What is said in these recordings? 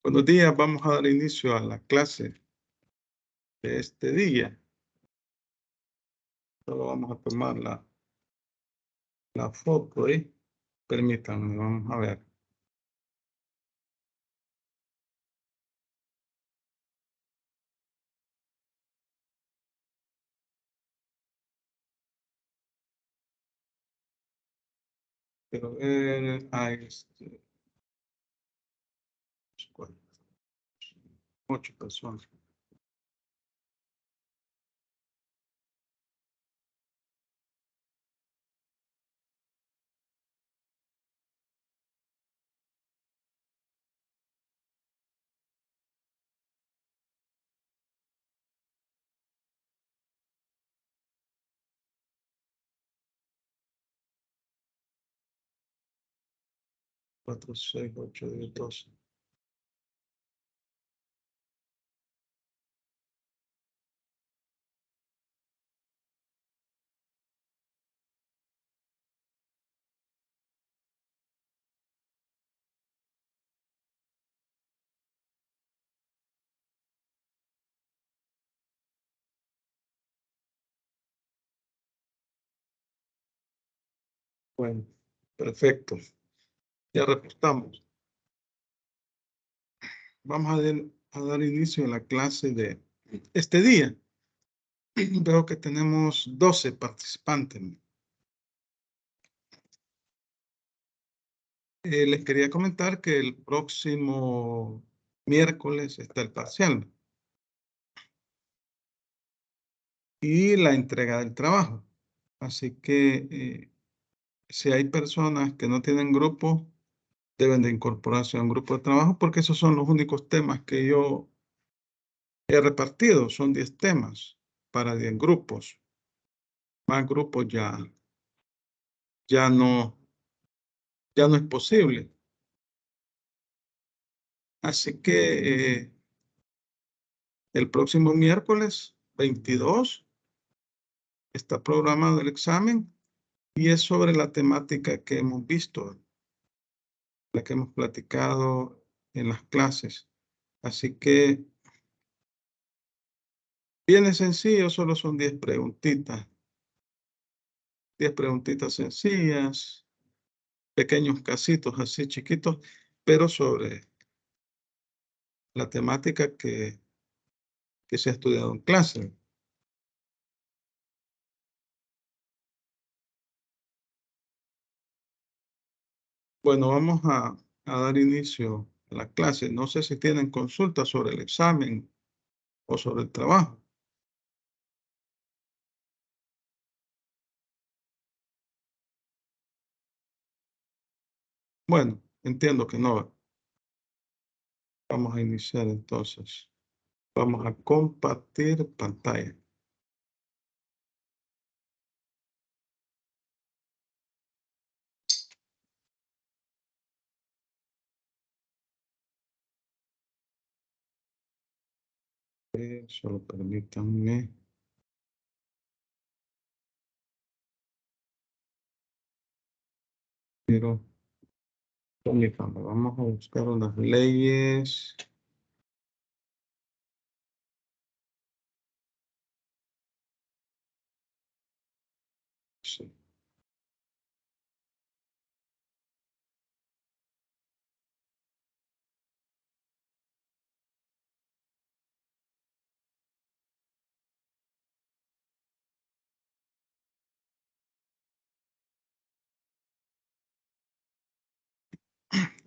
Buenos días, vamos a dar inicio a la clase de este día. Solo vamos a tomar la foto ahí. Permítanme, vamos a ver. Pero hay 8 personas. Cuatro, 6, 8, 10, 12. Bueno, perfecto. Ya reportamos. Vamos a dar inicio a la clase de este día. Veo que tenemos 12 participantes. Les quería comentar que el próximo miércoles está el parcial y la entrega del trabajo. Así que si hay personas que no tienen grupo, deben de incorporarse a un grupo de trabajo porque esos son los únicos temas que yo he repartido. Son 10 temas para 10 grupos. Más grupos ya no es posible. Así que el próximo miércoles 22 está programado el examen y es sobre la temática que hemos visto, la que hemos platicado en las clases. Así que viene sencillo, solo son 10 preguntitas. 10 preguntitas sencillas, pequeños casitos así chiquitos, pero sobre la temática que se ha estudiado en clase. Bueno, vamos a dar inicio a la clase. No sé si tienen consultas sobre el examen o sobre el trabajo. Bueno, entiendo que no. Vamos a iniciar entonces. Vamos a compartir pantalla. Solo permítanme. Pero, permítanme, vamos a buscar unas leyes. Sí.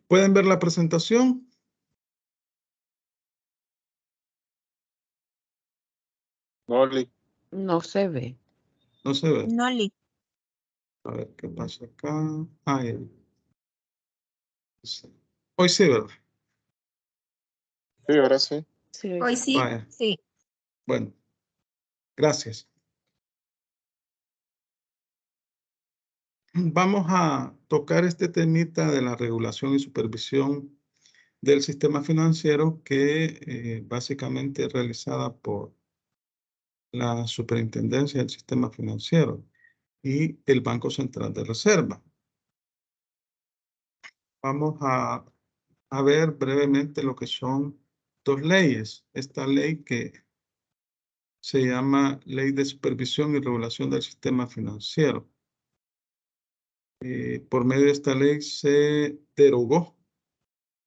¿Pueden ver la presentación? Noli. No se ve. No se ve. Noli. A ver qué pasa acá. Ah, ya. Sí. Hoy sí, ¿verdad? Sí, ahora sí. Sí, Hoy sí, Vaya. sí. Bueno, gracias. Vamos a tocar este temita de la regulación y supervisión del sistema financiero que básicamente es realizada por la Superintendencia del Sistema Financiero y el Banco Central de Reserva. Vamos a a ver brevemente lo que son dos leyes. Esta ley que se llama Ley de Supervisión y Regulación del Sistema Financiero. Por medio de esta ley se derogó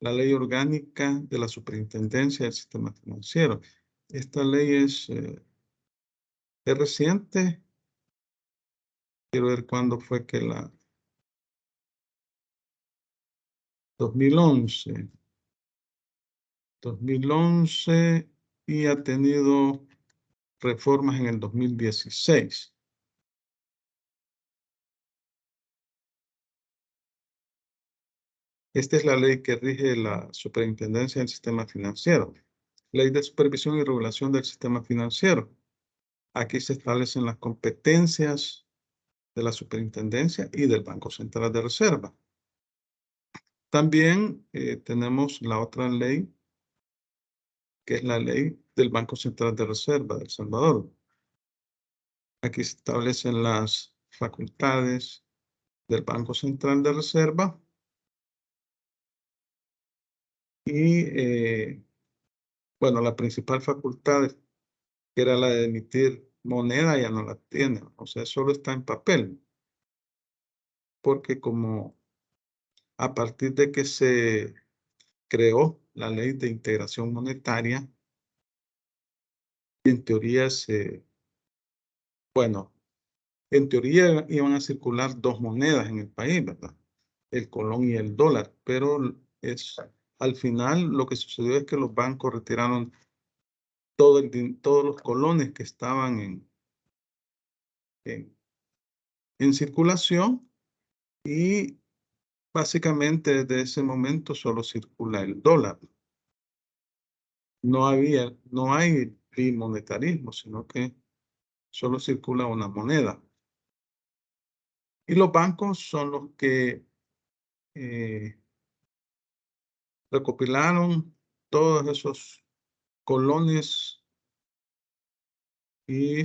la Ley Orgánica de la Superintendencia del Sistema Financiero. Esta ley es reciente. Quiero ver cuándo fue que 2011. 2011 y ha tenido reformas en el 2016. Esta es la ley que rige la Superintendencia del Sistema Financiero. Ley de Supervisión y Regulación del Sistema Financiero. Aquí se establecen las competencias de la Superintendencia y del Banco Central de Reserva. También tenemos la otra ley, que es la ley del Banco Central de Reserva de El Salvador. Aquí se establecen las facultades del Banco Central de Reserva y, bueno, la principal facultad, que era la de emitir moneda, ya no la tiene, o sea, solo está en papel, porque como a partir de que se creó la Ley de Integración Monetaria, en teoría bueno, en teoría iban a circular dos monedas en el país, ¿verdad? El colón y el dólar, pero al final lo que sucedió es que los bancos retiraron todos los colones que estaban en, en circulación y básicamente desde ese momento solo circula el dólar. No hay bimonetarismo, sino que solo circula una moneda. Y los bancos son los que recopilaron todos esos colones y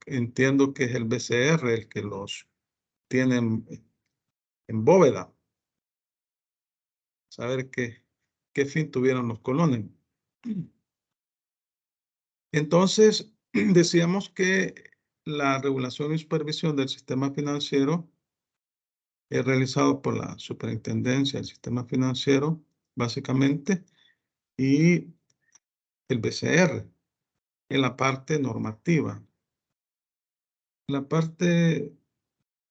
entiendo que es el BCR el que los tiene en bóveda. Saber qué fin tuvieron los colones. Entonces, decíamos que la regulación y supervisión del sistema financiero es realizado por la Superintendencia del Sistema Financiero, básicamente, y el BCR en la parte normativa. La parte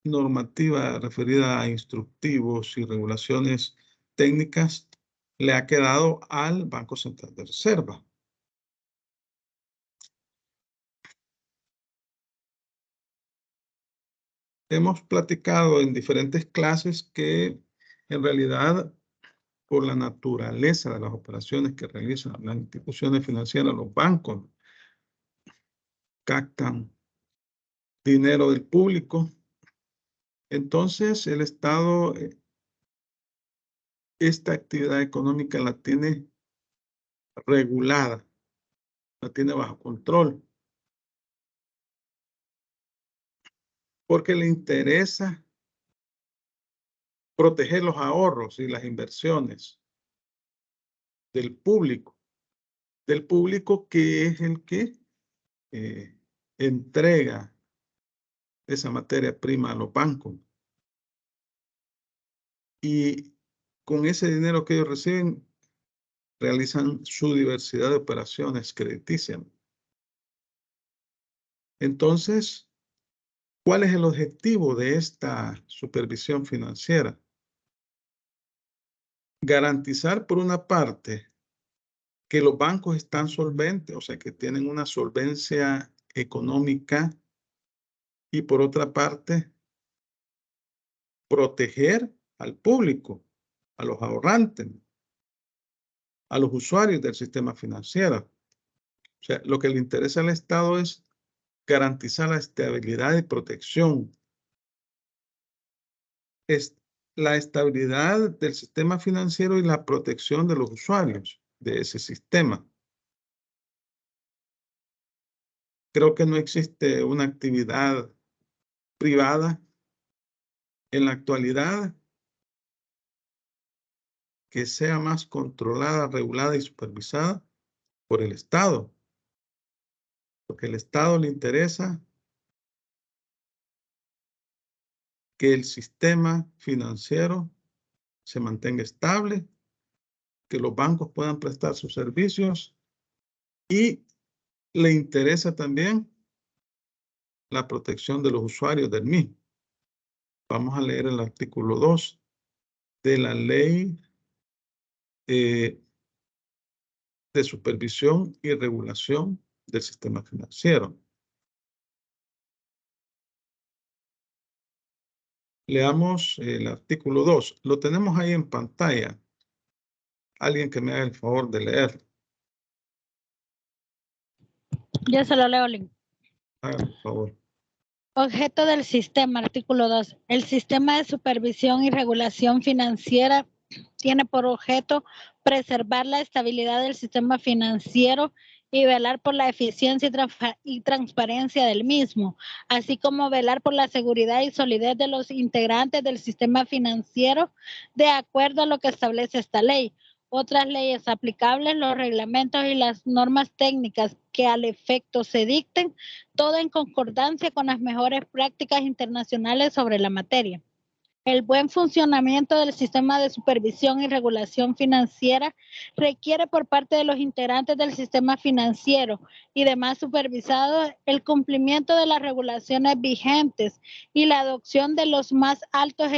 normativa referida a instructivos y regulaciones técnicas le ha quedado al Banco Central de Reserva. Hemos platicado en diferentes clases que en realidad por la naturaleza de las operaciones que realizan las instituciones financieras, los bancos captan dinero del público. Entonces el Estado esta actividad económica la tiene regulada, la tiene bajo control, porque le interesa proteger los ahorros y las inversiones del público que es el que entrega esa materia prima a los bancos. Y con ese dinero que ellos reciben, realizan su diversidad de operaciones crediticias. Entonces, ¿cuál es el objetivo de esta supervisión financiera? Garantizar, por una parte, que los bancos están solventes, o sea, que tienen una solvencia económica, y por otra parte, proteger al público, a los ahorrantes, a los usuarios del sistema financiero. O sea, lo que le interesa al Estado es garantizar la estabilidad y protección. Es la estabilidad del sistema financiero y la protección de los usuarios de ese sistema. Creo que no existe una actividad privada en la actualidad que sea más controlada, regulada y supervisada por el Estado. Porque al Estado le interesa que el sistema financiero se mantenga estable, que los bancos puedan prestar sus servicios y le interesa también la protección de los usuarios del mismo. Vamos a leer el artículo 2 de la ley de supervisión y regulación del sistema financiero. Leamos el artículo 2. Lo tenemos ahí en pantalla. Alguien que me haga el favor de leerlo. Yo se lo leo, Link. Hágame el favor. Objeto del sistema, artículo 2. El sistema de supervisión y regulación financiera tiene por objeto preservar la estabilidad del sistema financiero y velar por la eficiencia y transparencia del mismo, así como velar por la seguridad y solidez de los integrantes del sistema financiero de acuerdo a lo que establece esta ley. Otras leyes aplicables, los reglamentos y las normas técnicas que al efecto se dicten, todo en concordancia con las mejores prácticas internacionales sobre la materia. El buen funcionamiento del sistema de supervisión y regulación financiera requiere por parte de los integrantes del sistema financiero y demás supervisados el cumplimiento de las regulaciones vigentes y la adopción de los más altos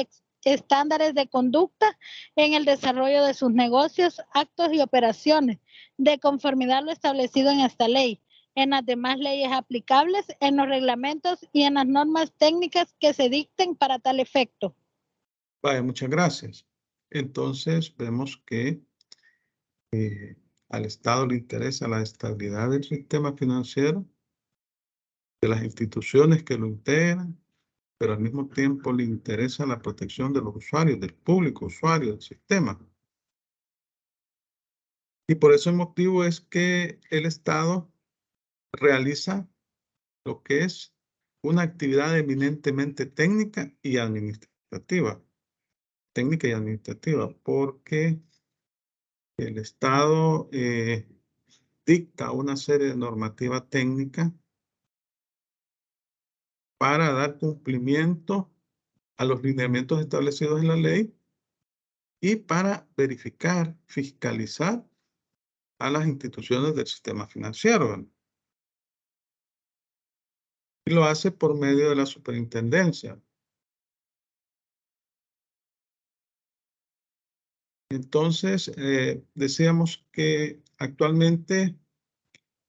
estándares de conducta en el desarrollo de sus negocios, actos y operaciones, de conformidad a lo establecido en esta ley, en las demás leyes aplicables, en los reglamentos y en las normas técnicas que se dicten para tal efecto. Vaya, muchas gracias. Entonces vemos que al Estado le interesa la estabilidad del sistema financiero, de las instituciones que lo integran, pero al mismo tiempo le interesa la protección de los usuarios, del público usuario del sistema. Y por ese motivo es que el Estado realiza lo que es una actividad eminentemente técnica y administrativa. Técnica y administrativa, porque el Estado dicta una serie de normativa técnica para dar cumplimiento a los lineamientos establecidos en la ley y para verificar, fiscalizar a las instituciones del sistema financiero. Y lo hace por medio de la superintendencia. Entonces, decíamos que actualmente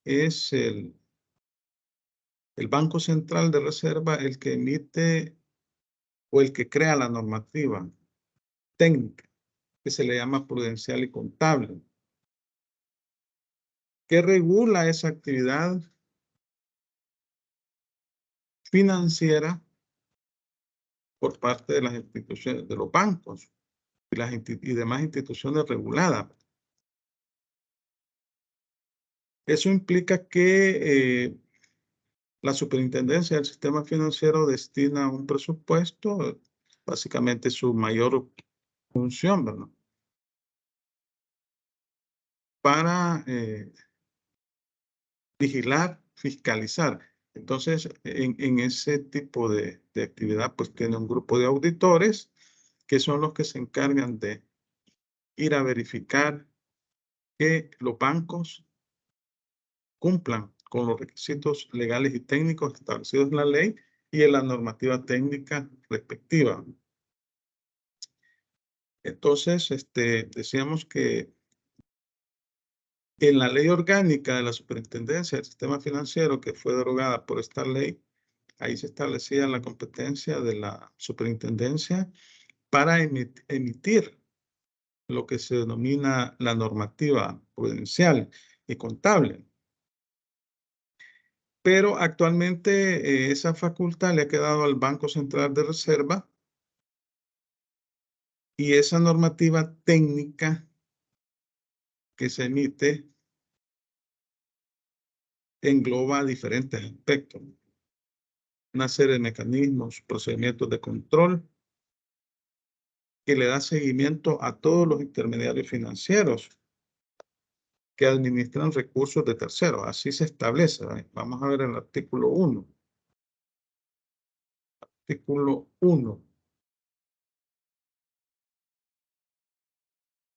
es el Banco Central de Reserva el que emite o el que crea la normativa técnica, que se le llama prudencial y contable, que regula esa actividad financiera por parte de las instituciones, de los bancos y demás instituciones reguladas. Eso implica que la superintendencia del sistema financiero destina un presupuesto, básicamente su mayor función, ¿verdad?, para vigilar, fiscalizar. Entonces, en ese tipo de actividad, pues tiene un grupo de auditores que son los que se encargan de ir a verificar que los bancos cumplan con los requisitos legales y técnicos establecidos en la ley y en la normativa técnica respectiva. Entonces, decíamos que en la ley orgánica de la Superintendencia del Sistema Financiero, que fue derogada por esta ley, ahí se establecía la competencia de la superintendencia para emitir lo que se denomina la normativa prudencial y contable. Pero actualmente esa facultad le ha quedado al Banco Central de Reserva y esa normativa técnica que se emite engloba diferentes aspectos. Una serie de mecanismos, procedimientos de control que le da seguimiento a todos los intermediarios financieros que administran recursos de terceros. Así se establece. Vamos a ver el artículo 1. Artículo 1.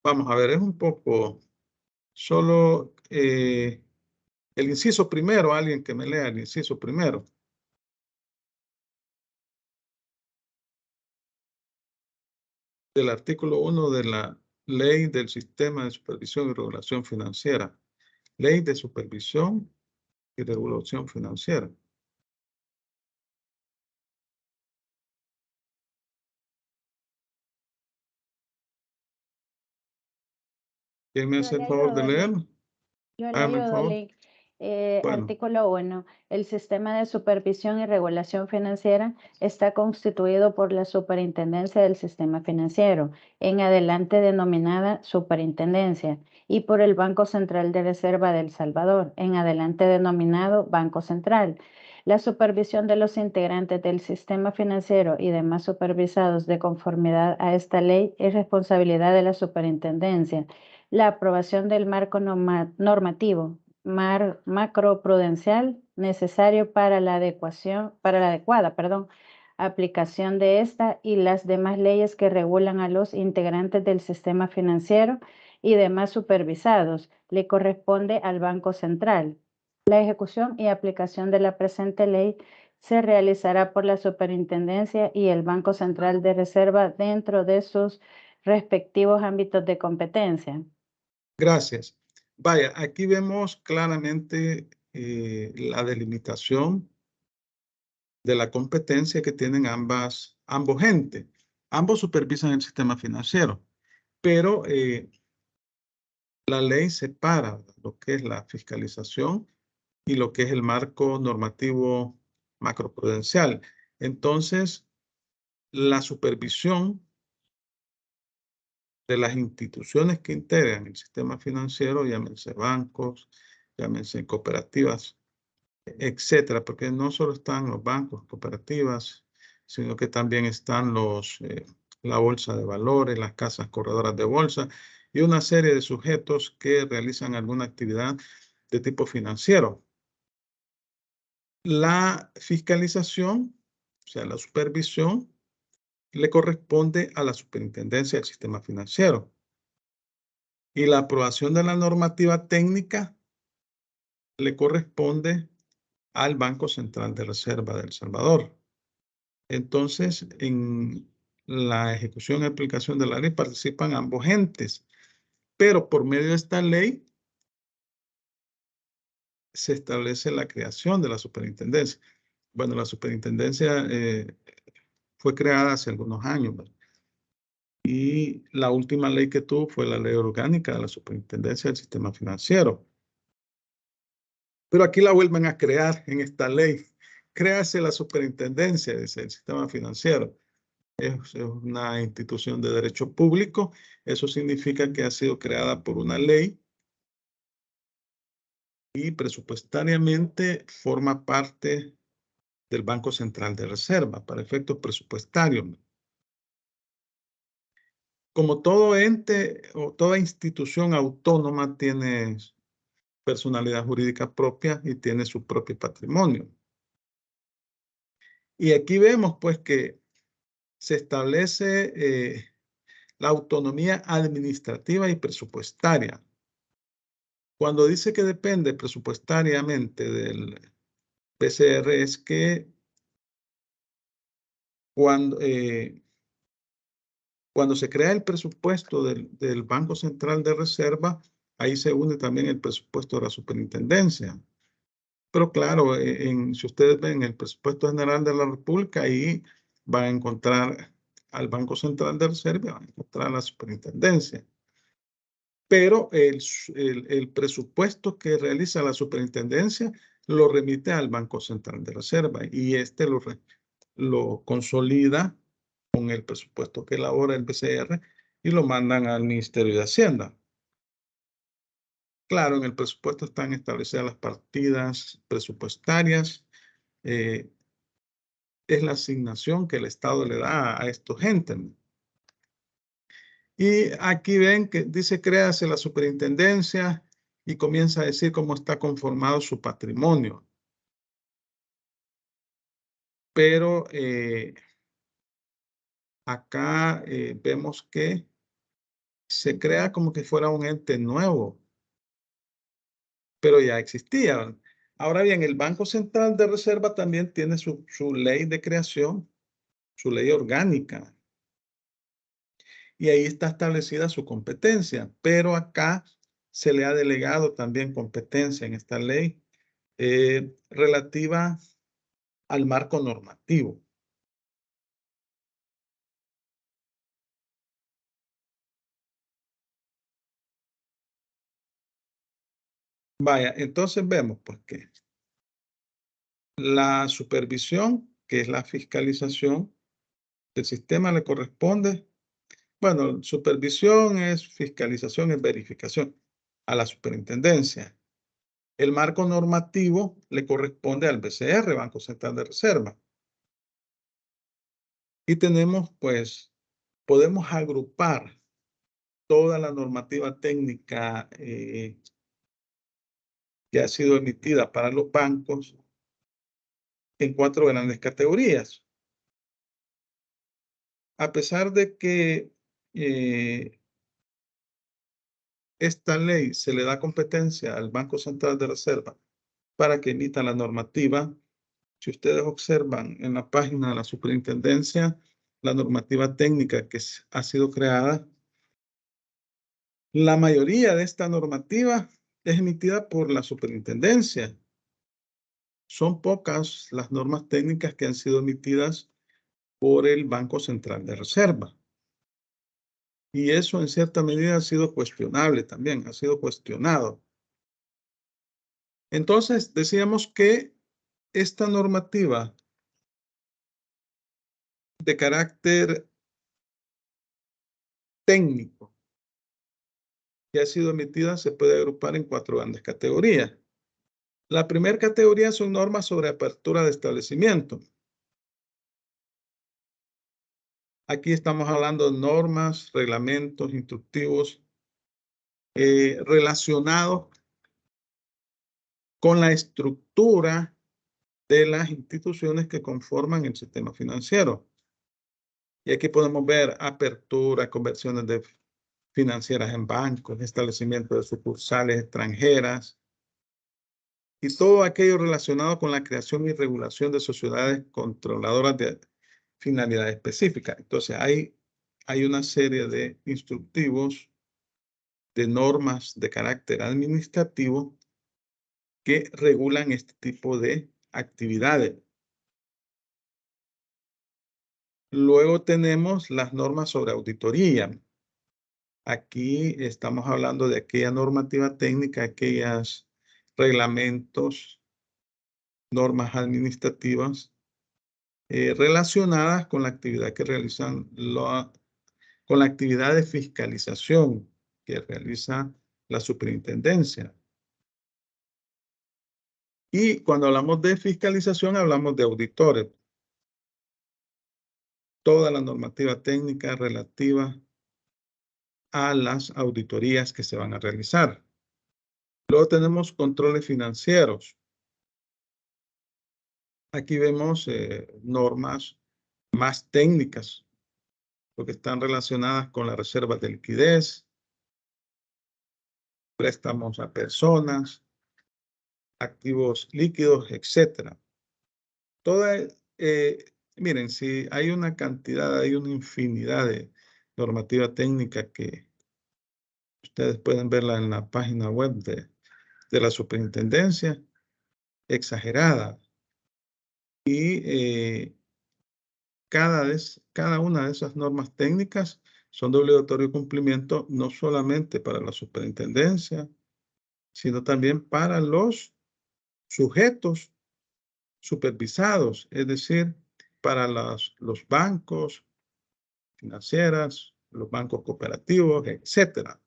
Vamos a ver, es un poco solo el inciso primero, alguien que me lea el inciso primero. Del artículo 1 de la Ley del Sistema de Supervisión y Regulación Financiera. Ley de Supervisión y Regulación Financiera. ¿Quién me hace el favor de leerlo? Yo le Hágame el ayudo, favor. Link. Bueno. Artículo 1. El sistema de supervisión y regulación financiera está constituido por la Superintendencia del Sistema Financiero, en adelante denominada Superintendencia, y por el Banco Central de Reserva de El Salvador, en adelante denominado Banco Central. La supervisión de los integrantes del sistema financiero y demás supervisados de conformidad a esta ley es responsabilidad de la superintendencia. La aprobación del marco normativo macroprudencial necesario para la adecuada, aplicación de esta y las demás leyes que regulan a los integrantes del sistema financiero y demás supervisados le corresponde al Banco Central. La ejecución y aplicación de la presente ley se realizará por la Superintendencia y el Banco Central de Reserva dentro de sus respectivos ámbitos de competencia. Gracias. Vaya, aquí vemos claramente la delimitación de la competencia que tienen ambos entes. Ambos supervisan el sistema financiero, pero la ley separa lo que es la fiscalización y lo que es el marco normativo macroprudencial. Entonces, la supervisión de las instituciones que integran el sistema financiero, llámense bancos, llámense cooperativas, etcétera, porque no solo están los bancos, cooperativas, sino que también están la bolsa de valores, las casas corredoras de bolsa y una serie de sujetos que realizan alguna actividad de tipo financiero. La fiscalización, o sea, la supervisión, le corresponde a la Superintendencia del Sistema Financiero. Y la aprobación de la normativa técnica le corresponde al Banco Central de Reserva de El Salvador. Entonces, en la ejecución y aplicación de la ley participan ambos entes, pero por medio de esta ley se establece la creación de la superintendencia. Bueno, la superintendencia fue creada hace algunos años, ¿verdad? Y la última ley que tuvo fue la ley orgánica de la superintendencia del sistema financiero. Pero aquí la vuelven a crear en esta ley. Créase la superintendencia del sistema financiero. Es una institución de derecho público. Eso significa que ha sido creada por una ley y presupuestariamente forma parte del Banco Central de Reserva para efectos presupuestarios. Como todo ente o toda institución autónoma tiene personalidad jurídica propia y tiene su propio patrimonio. Y aquí vemos pues que se establece la autonomía administrativa y presupuestaria. Cuando dice que depende presupuestariamente del PCR es que cuando se crea el presupuesto del Banco Central de Reserva, ahí se une también el presupuesto de la superintendencia. Pero claro, si ustedes ven el presupuesto general de la República, ahí van a encontrar al Banco Central de Reserva, van a encontrar la superintendencia. Pero el presupuesto que realiza la superintendencia lo remite al Banco Central de Reserva y este lo consolida con el presupuesto que elabora el BCR y lo mandan al Ministerio de Hacienda. Claro, en el presupuesto están establecidas las partidas presupuestarias. Es la asignación que el Estado le da a estos entes. Y aquí ven que dice créase la superintendencia y comienza a decir cómo está conformado su patrimonio. Pero acá vemos que se crea como que fuera un ente nuevo, pero ya existía. Ahora bien, el Banco Central de Reserva también tiene su ley de creación, su ley orgánica. Y ahí está establecida su competencia, pero acá se le ha delegado también competencia en esta ley relativa al marco normativo. Vaya, entonces vemos pues que la supervisión, que es la fiscalización del sistema, le corresponde. Bueno, supervisión es fiscalización, es verificación a la superintendencia. El marco normativo le corresponde al BCR, Banco Central de Reserva. Y tenemos, pues, podemos agrupar toda la normativa técnica que ha sido emitida para los bancos en 4 grandes categorías. A pesar de que esta ley se le da competencia al Banco Central de Reserva para que emita la normativa, si ustedes observan en la página de la superintendencia, la normativa técnica que ha sido creada, la mayoría de esta normativa es emitida por la superintendencia. Son pocas las normas técnicas que han sido emitidas por el Banco Central de Reserva. Y eso en cierta medida ha sido cuestionable también, ha sido cuestionado. Entonces, decíamos que esta normativa de carácter técnico que ha sido emitida se puede agrupar en 4 grandes categorías. La primera categoría son normas sobre apertura de establecimiento. Aquí estamos hablando de normas, reglamentos, instructivos relacionados con la estructura de las instituciones que conforman el sistema financiero. Y aquí podemos ver apertura, conversiones de financieras en bancos, establecimiento de sucursales extranjeras y todo aquello relacionado con la creación y regulación de sociedades controladoras de finalidad específica. Entonces hay una serie de instructivos, de normas de carácter administrativo que regulan este tipo de actividades. Luego tenemos las normas sobre auditoría. Aquí estamos hablando de aquella normativa técnica, aquellos reglamentos, normas administrativas relacionadas con la actividad que realizan, con la actividad de fiscalización que realiza la superintendencia. Y cuando hablamos de fiscalización, hablamos de auditores. Toda la normativa técnica relativa a las auditorías que se van a realizar. Luego tenemos controles financieros. Aquí vemos normas más técnicas, porque están relacionadas con las reservas de liquidez, préstamos a personas, activos líquidos, etc. Miren, si hay una cantidad, hay una infinidad de normativa técnica que ustedes pueden verla en la página web de la superintendencia, exagerada. Y cada una de esas normas técnicas son de obligatorio cumplimiento no solamente para la superintendencia, sino también para los sujetos supervisados, es decir, para los bancos financieras, los bancos cooperativos, etc.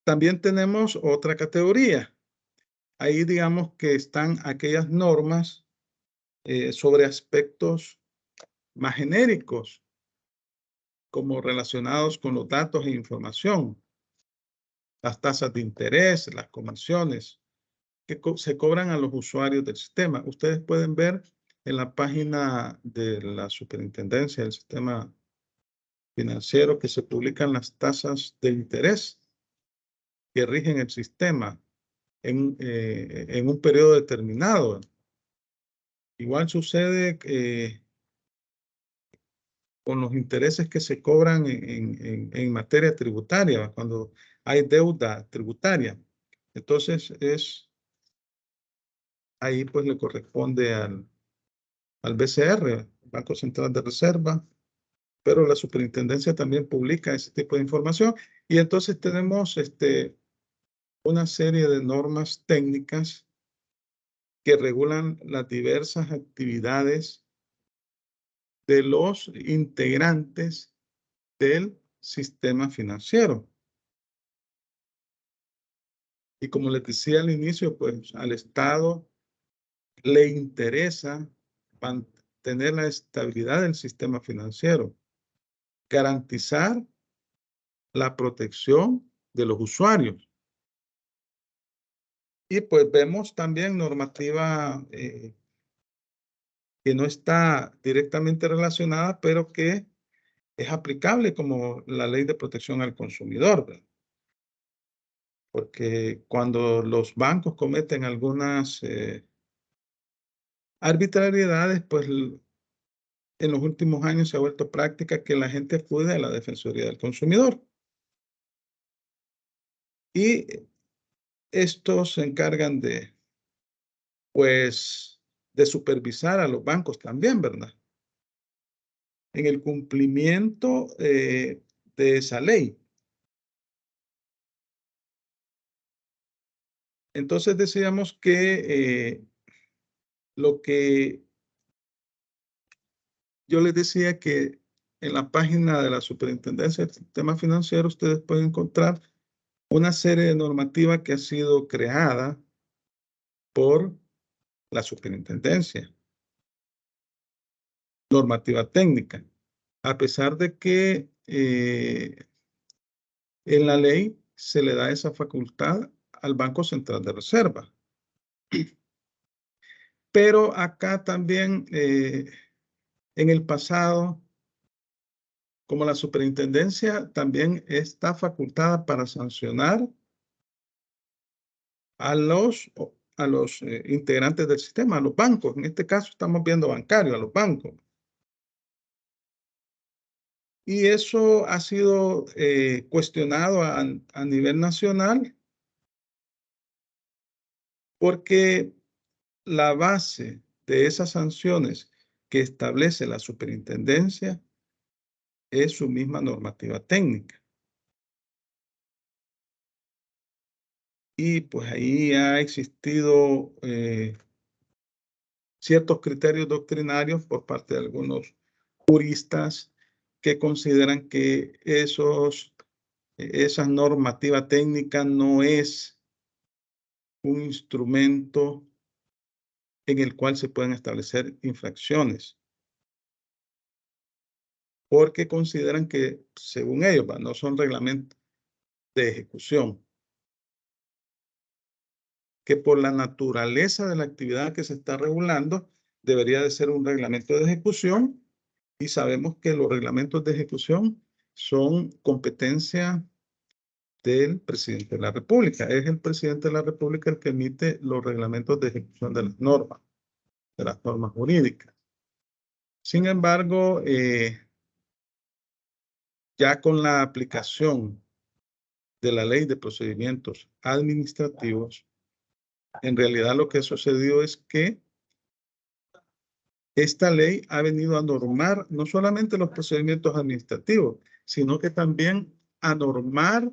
También tenemos otra categoría. Ahí digamos que están aquellas normas sobre aspectos más genéricos, como relacionados con los datos e información, las tasas de interés, las comisiones que se cobran a los usuarios del sistema. Ustedes pueden ver en la página de la Superintendencia del Sistema Financiero que se publican las tasas de interés que rigen el sistema en un periodo determinado. Igual sucede con los intereses que se cobran en materia tributaria, cuando hay deuda tributaria. Entonces, ahí pues le corresponde al BCR, Banco Central de Reserva, pero la superintendencia también publica ese tipo de información. Y entonces tenemos una serie de normas técnicas que regulan las diversas actividades de los integrantes del sistema financiero. Y como les decía al inicio, pues al Estado le interesa mantener la estabilidad del sistema financiero, garantizar la protección de los usuarios. Y pues vemos también normativa que no está directamente relacionada, pero que es aplicable, como la Ley de Protección al Consumidor, ¿verdad? Porque cuando los bancos cometen algunas arbitrariedades, pues en los últimos años se ha vuelto práctica que la gente acude a la Defensoría del Consumidor. Y estos se encargan pues, de supervisar a los bancos también, ¿verdad? En el cumplimiento de esa ley. Entonces decíamos que lo que yo les decía que en la página de la Superintendencia del Sistema Financiero ustedes pueden encontrar una serie de normativa que ha sido creada por la Superintendencia. Normativa técnica. A pesar de que en la ley se le da esa facultad al Banco Central de Reserva. Pero acá también en el pasado, como la superintendencia también está facultada para sancionar a los integrantes del sistema, a los bancos. En este caso estamos viendo bancarios, a los bancos. Y eso ha sido cuestionado a nivel nacional porque la base de esas sanciones que establece la superintendencia es su misma normativa técnica. Y pues ahí ha existido ciertos criterios doctrinarios por parte de algunos juristas que consideran que esa normativa técnica no es un instrumento en el cual se pueden establecer infracciones. Porque consideran que, según ellos, no son reglamentos de ejecución. Que por la naturaleza de la actividad que se está regulando, debería de ser un reglamento de ejecución. Y sabemos que los reglamentos de ejecución son competencia del presidente de la República. Es el presidente de la República el que emite los reglamentos de ejecución de las normas jurídicas. Sin embargo, ya con la aplicación de la Ley de Procedimientos Administrativos, en realidad lo que ha sucedido es que esta ley ha venido a normar no solamente los procedimientos administrativos, sino que también a normar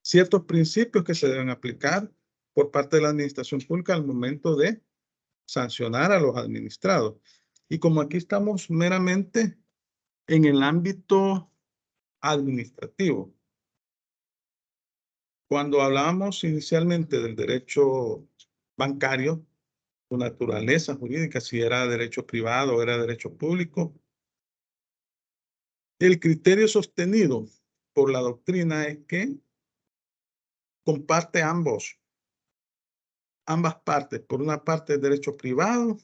ciertos principios que se deben aplicar por parte de la administración pública al momento de sancionar a los administrados. Y como aquí estamos meramente en el ámbito administrativo, cuando hablábamos inicialmente del derecho bancario, su naturaleza jurídica, si era derecho privado o era derecho público, El criterio sostenido por la doctrina es que comparte ambas partes. Por una parte, el derecho privado,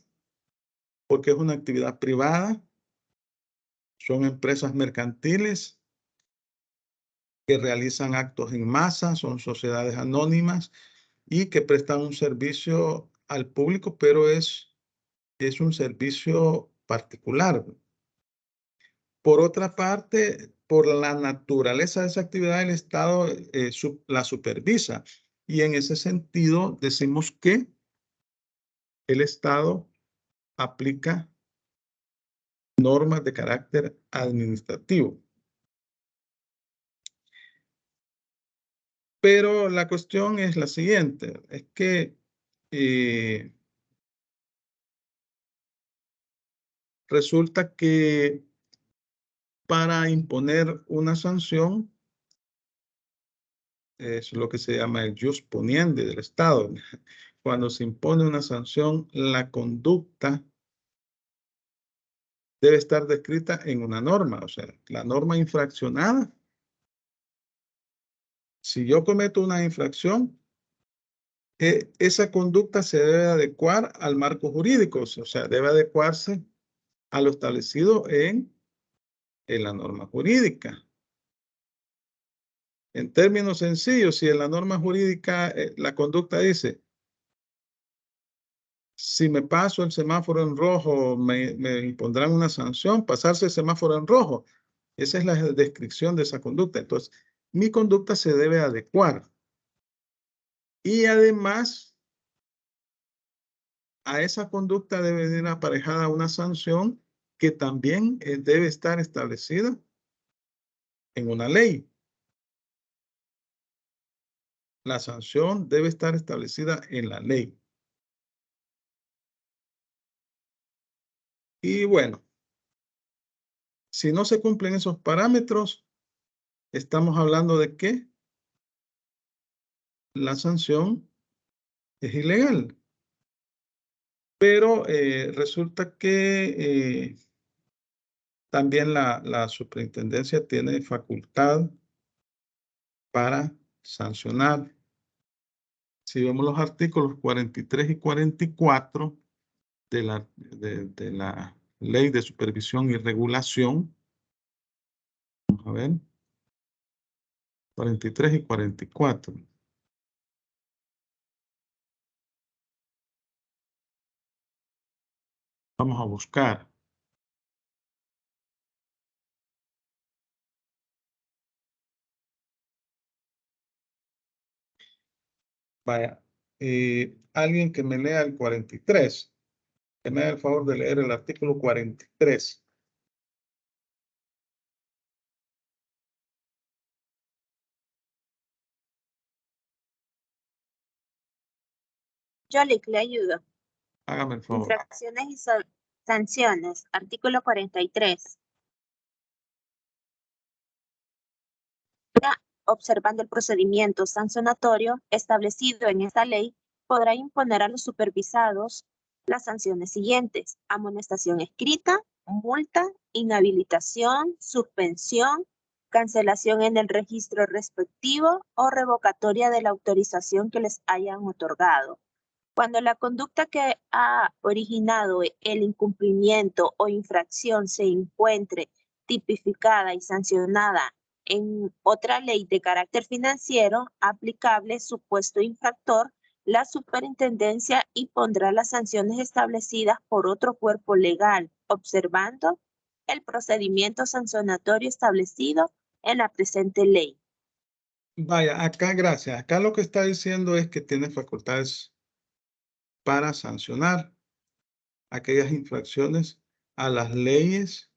porque es una actividad privada, son empresas mercantiles que realizan actos en masa, son sociedades anónimas y que prestan un servicio al público, pero es un servicio particular. Por otra parte, por la naturaleza de esa actividad, el Estado la supervisa. Y en ese sentido, decimos que el Estado aplica normas de carácter administrativo. Pero la cuestión es la siguiente, es que resulta que para imponer una sanción es lo que se llama el jus poniendi del Estado. Cuando se impone una sanción, la conducta debe estar descrita en una norma, o sea, la norma infraccionada. Si yo cometo una infracción, esa conducta se debe adecuar al marco jurídico, o sea, debe adecuarse a lo establecido en la norma jurídica. En términos sencillos, si en la norma jurídica la conducta dice, si me paso el semáforo en rojo, me impondrán una sanción, pasarse el semáforo en rojo. Esa es la descripción de esa conducta. Entonces, mi conducta se debe adecuar. Y además, a esa conducta debe ir aparejada una sanción que también debe estar establecida en una ley. La sanción debe estar establecida en la ley. Y bueno, si no se cumplen esos parámetros, estamos hablando de que la sanción es ilegal. Pero resulta que también la superintendencia tiene facultad para sancionar. Si vemos los artículos 43 y 44 de la Ley de Supervisión y Regulación, vamos a ver, 43 y 44. Vamos a buscar. Vaya, alguien que me lea el 43, que me haga el favor de leer el artículo 43. Yo le ayudo. Hágame el favor. Infracciones y sanciones. Artículo 43. Observando el procedimiento sancionatorio establecido en esta ley, podrá imponer a los supervisados las sanciones siguientes: amonestación escrita, multa, inhabilitación, suspensión, cancelación en el registro respectivo o revocatoria de la autorización que les hayan otorgado. Cuando la conducta que ha originado el incumplimiento o infracción se encuentre tipificada y sancionada en otra ley de carácter financiero aplicable supuesto infractor, la superintendencia impondrá las sanciones establecidas por otro cuerpo legal, observando el procedimiento sancionatorio establecido en la presente ley. Vaya, acá, gracias. Acá lo que está diciendo es que tiene facultades para sancionar aquellas infracciones a las leyes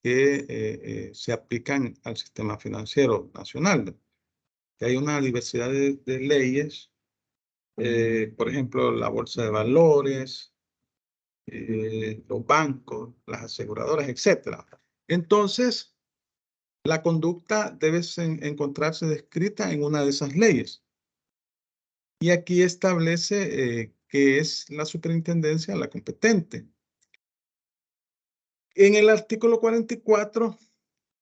que se aplican al sistema financiero nacional. Que hay una diversidad de leyes, por ejemplo, la bolsa de valores, los bancos, las aseguradoras, etc. Entonces, la conducta debe encontrarse descrita en una de esas leyes. Y aquí establece que es la superintendencia la competente. En el artículo 44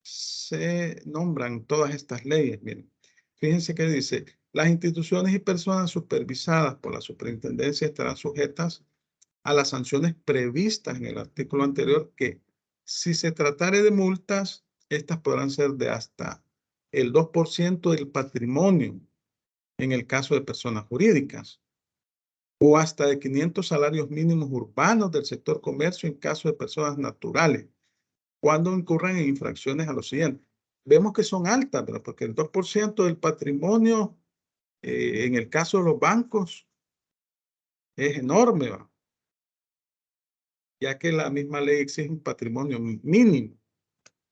se nombran todas estas leyes. Miren, fíjense que dice, las instituciones y personas supervisadas por la superintendencia estarán sujetas a las sanciones previstas en el artículo anterior, que si se tratare de multas, estas podrán ser de hasta el 2% del patrimonio en el caso de personas jurídicas, o hasta de 500 salarios mínimos urbanos del sector comercio en caso de personas naturales, cuando incurran en infracciones a lo siguiente. Vemos que son altas, ¿verdad? Porque el 2% del patrimonio, en el caso de los bancos, es enorme, ¿verdad? Ya que la misma ley exige un patrimonio mínimo.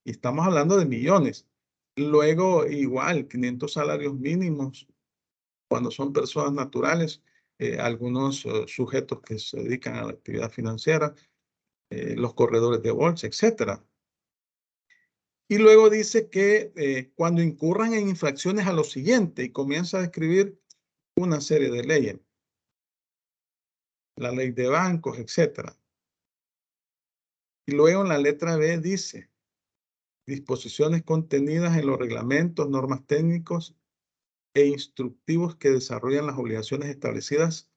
Y estamos hablando de millones. Luego, igual, 500 salarios mínimos cuando son personas naturales, algunos sujetos que se dedican a la actividad financiera, los corredores de bolsa, etcétera. Y luego dice que cuando incurran en infracciones a lo siguiente, y comienza a describir una serie de leyes. La ley de bancos, etcétera. Y luego en la letra B dice, disposiciones contenidas en los reglamentos, normas técnicos e instructivos que desarrollan las obligaciones establecidas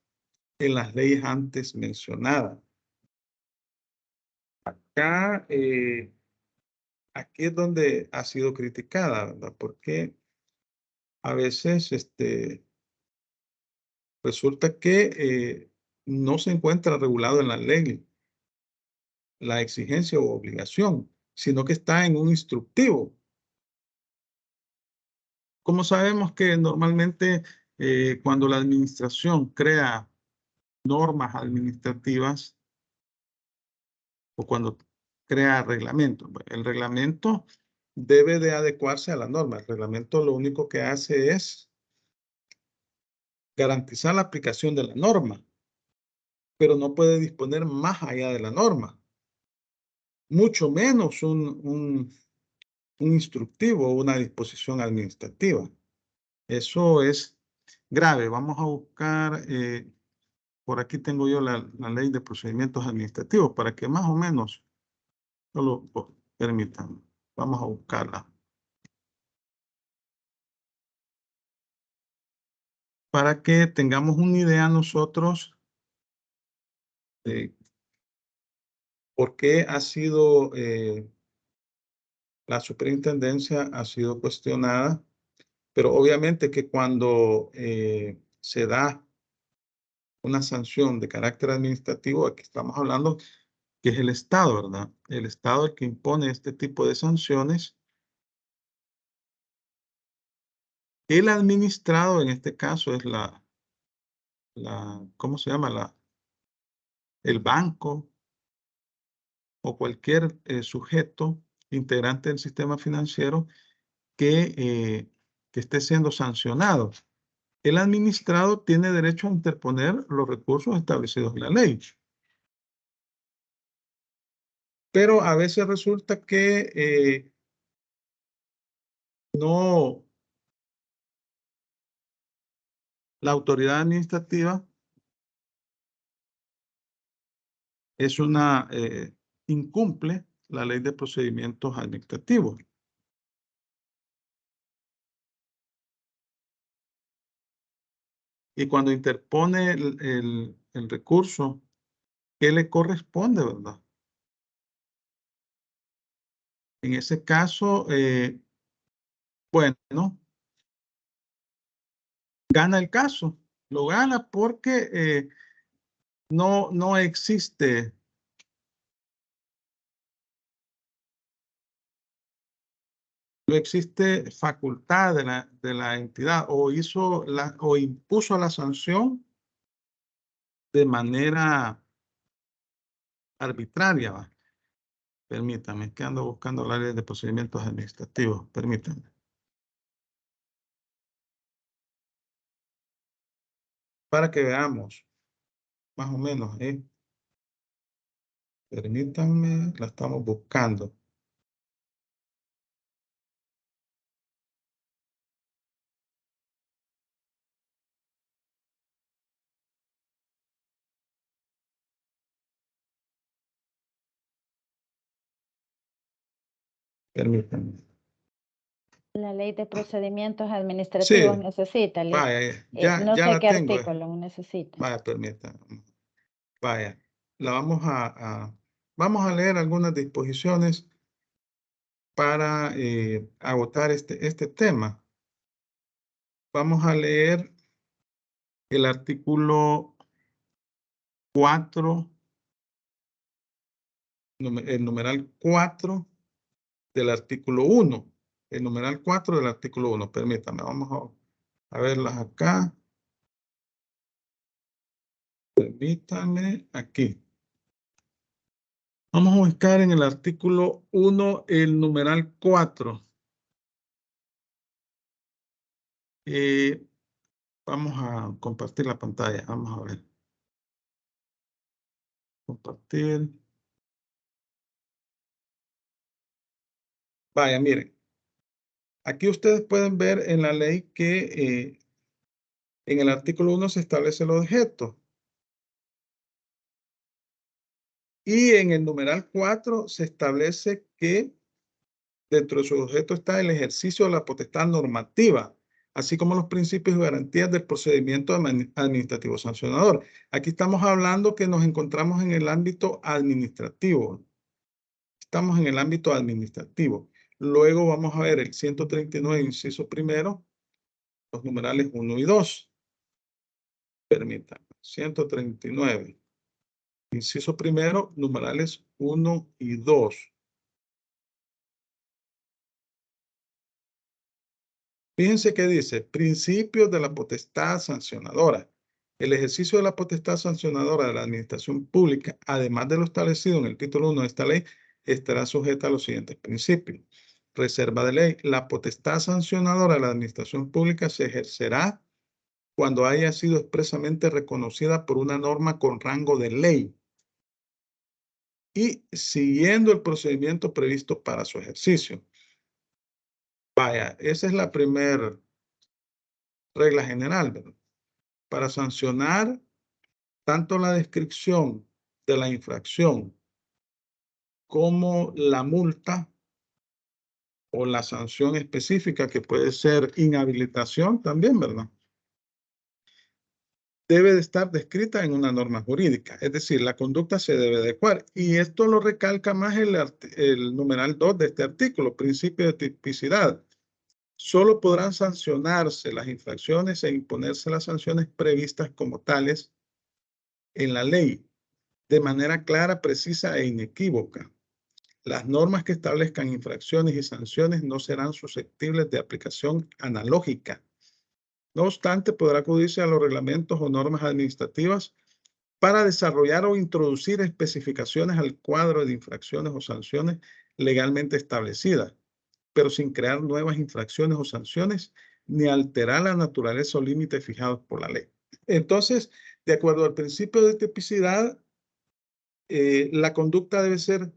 en las leyes antes mencionadas. Acá, aquí es donde ha sido criticada, ¿verdad? Porque a veces resulta que no se encuentra regulado en la ley la exigencia o obligación, sino que está en un instructivo. Como sabemos que normalmente cuando la administración crea normas administrativas o cuando crea reglamentos, el reglamento debe de adecuarse a la norma. El reglamento lo único que hace es garantizar la aplicación de la norma, pero no puede disponer más allá de la norma. Mucho menos un instructivo o una disposición administrativa. Eso es grave. Vamos a buscar, por aquí tengo yo la ley de procedimientos administrativos para que más o menos, solo permitan, vamos a buscarla. Para que tengamos una idea nosotros de por qué ha sido, la superintendencia ha sido cuestionada, pero obviamente que cuando se da una sanción de carácter administrativo, aquí estamos hablando que es el Estado, ¿verdad? El Estado el que impone este tipo de sanciones. El administrado, en este caso, es ¿cómo se llama? El banco o cualquier sujeto integrante del sistema financiero que esté siendo sancionado. El administrado tiene derecho a interponer los recursos establecidos en la ley. Pero a veces resulta que no, la autoridad administrativa es incumple la ley de procedimientos administrativos. Y cuando interpone el recurso, ¿qué le corresponde, verdad? En ese caso, bueno, gana el caso. Lo gana porque no existe facultad de la entidad o impuso la sanción de manera arbitraria. ¿Va? Permítame, que ando buscando la ley de procedimientos administrativos. Permítame. Para que veamos, más o menos, permítanme, la estamos buscando. Permítanme. La ley de procedimientos administrativos Sí, necesita. vaya, No ya sé la qué tengo. artículo necesita. Vaya, permítanme. Vaya, la vamos a leer algunas disposiciones para agotar este tema. Vamos a leer el artículo 4, el numeral 4 del artículo 1. El numeral 4 del artículo 1. Permítanme, vamos a verlas acá. Permítanme aquí. Vamos a buscar en el artículo 1 el numeral 4. Vamos a compartir la pantalla. Vamos a ver. Compartir. Vaya, miren. Aquí ustedes pueden ver en la ley que en el artículo 1 se establece el objeto. Y en el numeral 4 se establece que dentro de su objeto está el ejercicio de la potestad normativa, así como los principios y garantías del procedimiento administrativo sancionador. Aquí estamos hablando que nos encontramos en el ámbito administrativo. Estamos en el ámbito administrativo. Luego vamos a ver el 139, inciso primero, los numerales 1 y 2. Permítanme. 139. Inciso primero, numerales 1 y 2. Fíjense que dice, principios de la potestad sancionadora. El ejercicio de la potestad sancionadora de la administración pública, además de lo establecido en el título 1 de esta ley, estará sujeta a los siguientes principios. Reserva de ley. La potestad sancionadora de la administración pública se ejercerá cuando haya sido expresamente reconocida por una norma con rango de ley y siguiendo el procedimiento previsto para su ejercicio. Vaya, esa es la primera regla general, ¿verdad? Para sancionar tanto la descripción de la infracción como la multa o la sanción específica, que puede ser inhabilitación también, ¿verdad? Debe de estar descrita en una norma jurídica, es decir, la conducta se debe adecuar. Y esto lo recalca más el numeral 2 de este artículo, principio de tipicidad. Solo podrán sancionarse las infracciones e imponerse las sanciones previstas como tales en la ley, de manera clara, precisa e inequívoca. Las normas que establezcan infracciones y sanciones no serán susceptibles de aplicación analógica. No obstante, podrá acudirse a los reglamentos o normas administrativas para desarrollar o introducir especificaciones al cuadro de infracciones o sanciones legalmente establecidas, pero sin crear nuevas infracciones o sanciones ni alterar la naturaleza o límites fijados por la ley. Entonces, de acuerdo al principio de tipicidad, la conducta debe ser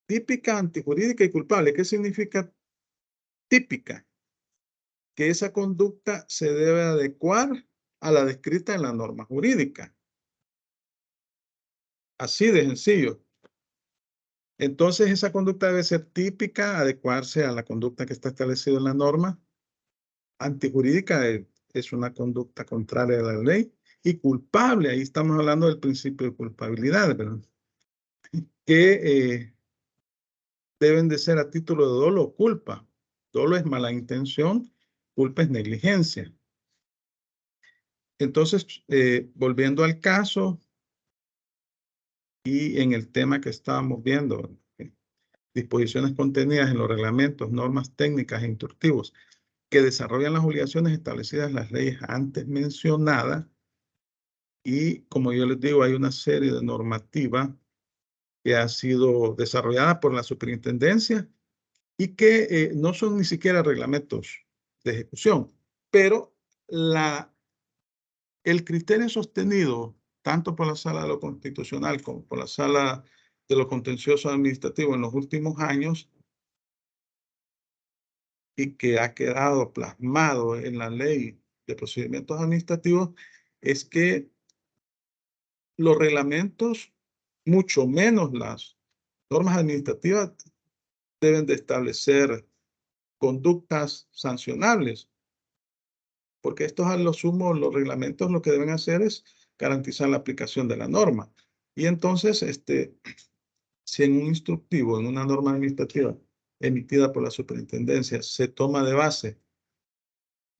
típica, antijurídica y culpable. ¿Qué significa típica? Que esa conducta se debe adecuar a la descrita en la norma jurídica. Así de sencillo. Entonces, esa conducta debe ser típica, adecuarse a la conducta que está establecida en la norma. Antijurídica es una conducta contraria a la ley. Y culpable, ahí estamos hablando del principio de culpabilidad, ¿verdad? Que deben de ser a título de dolo o culpa. Dolo es mala intención, culpa es negligencia. Entonces, volviendo al caso y en el tema que estábamos viendo, disposiciones contenidas en los reglamentos, normas técnicas e instructivos que desarrollan las obligaciones establecidas en las leyes antes mencionadas. Y como yo les digo, hay una serie de normativa que ha sido desarrollada por la superintendencia y que no son ni siquiera reglamentos de ejecución, pero el criterio sostenido tanto por la Sala de lo Constitucional como por la Sala de lo Contencioso Administrativo en los últimos años y que ha quedado plasmado en la Ley de Procedimientos Administrativos es que los reglamentos, mucho menos las normas administrativas, deben de establecer conductas sancionables, porque estos a lo sumo, los reglamentos lo que deben hacer es garantizar la aplicación de la norma. Y entonces, si en un instructivo, en una norma administrativa emitida por la superintendencia, se toma de base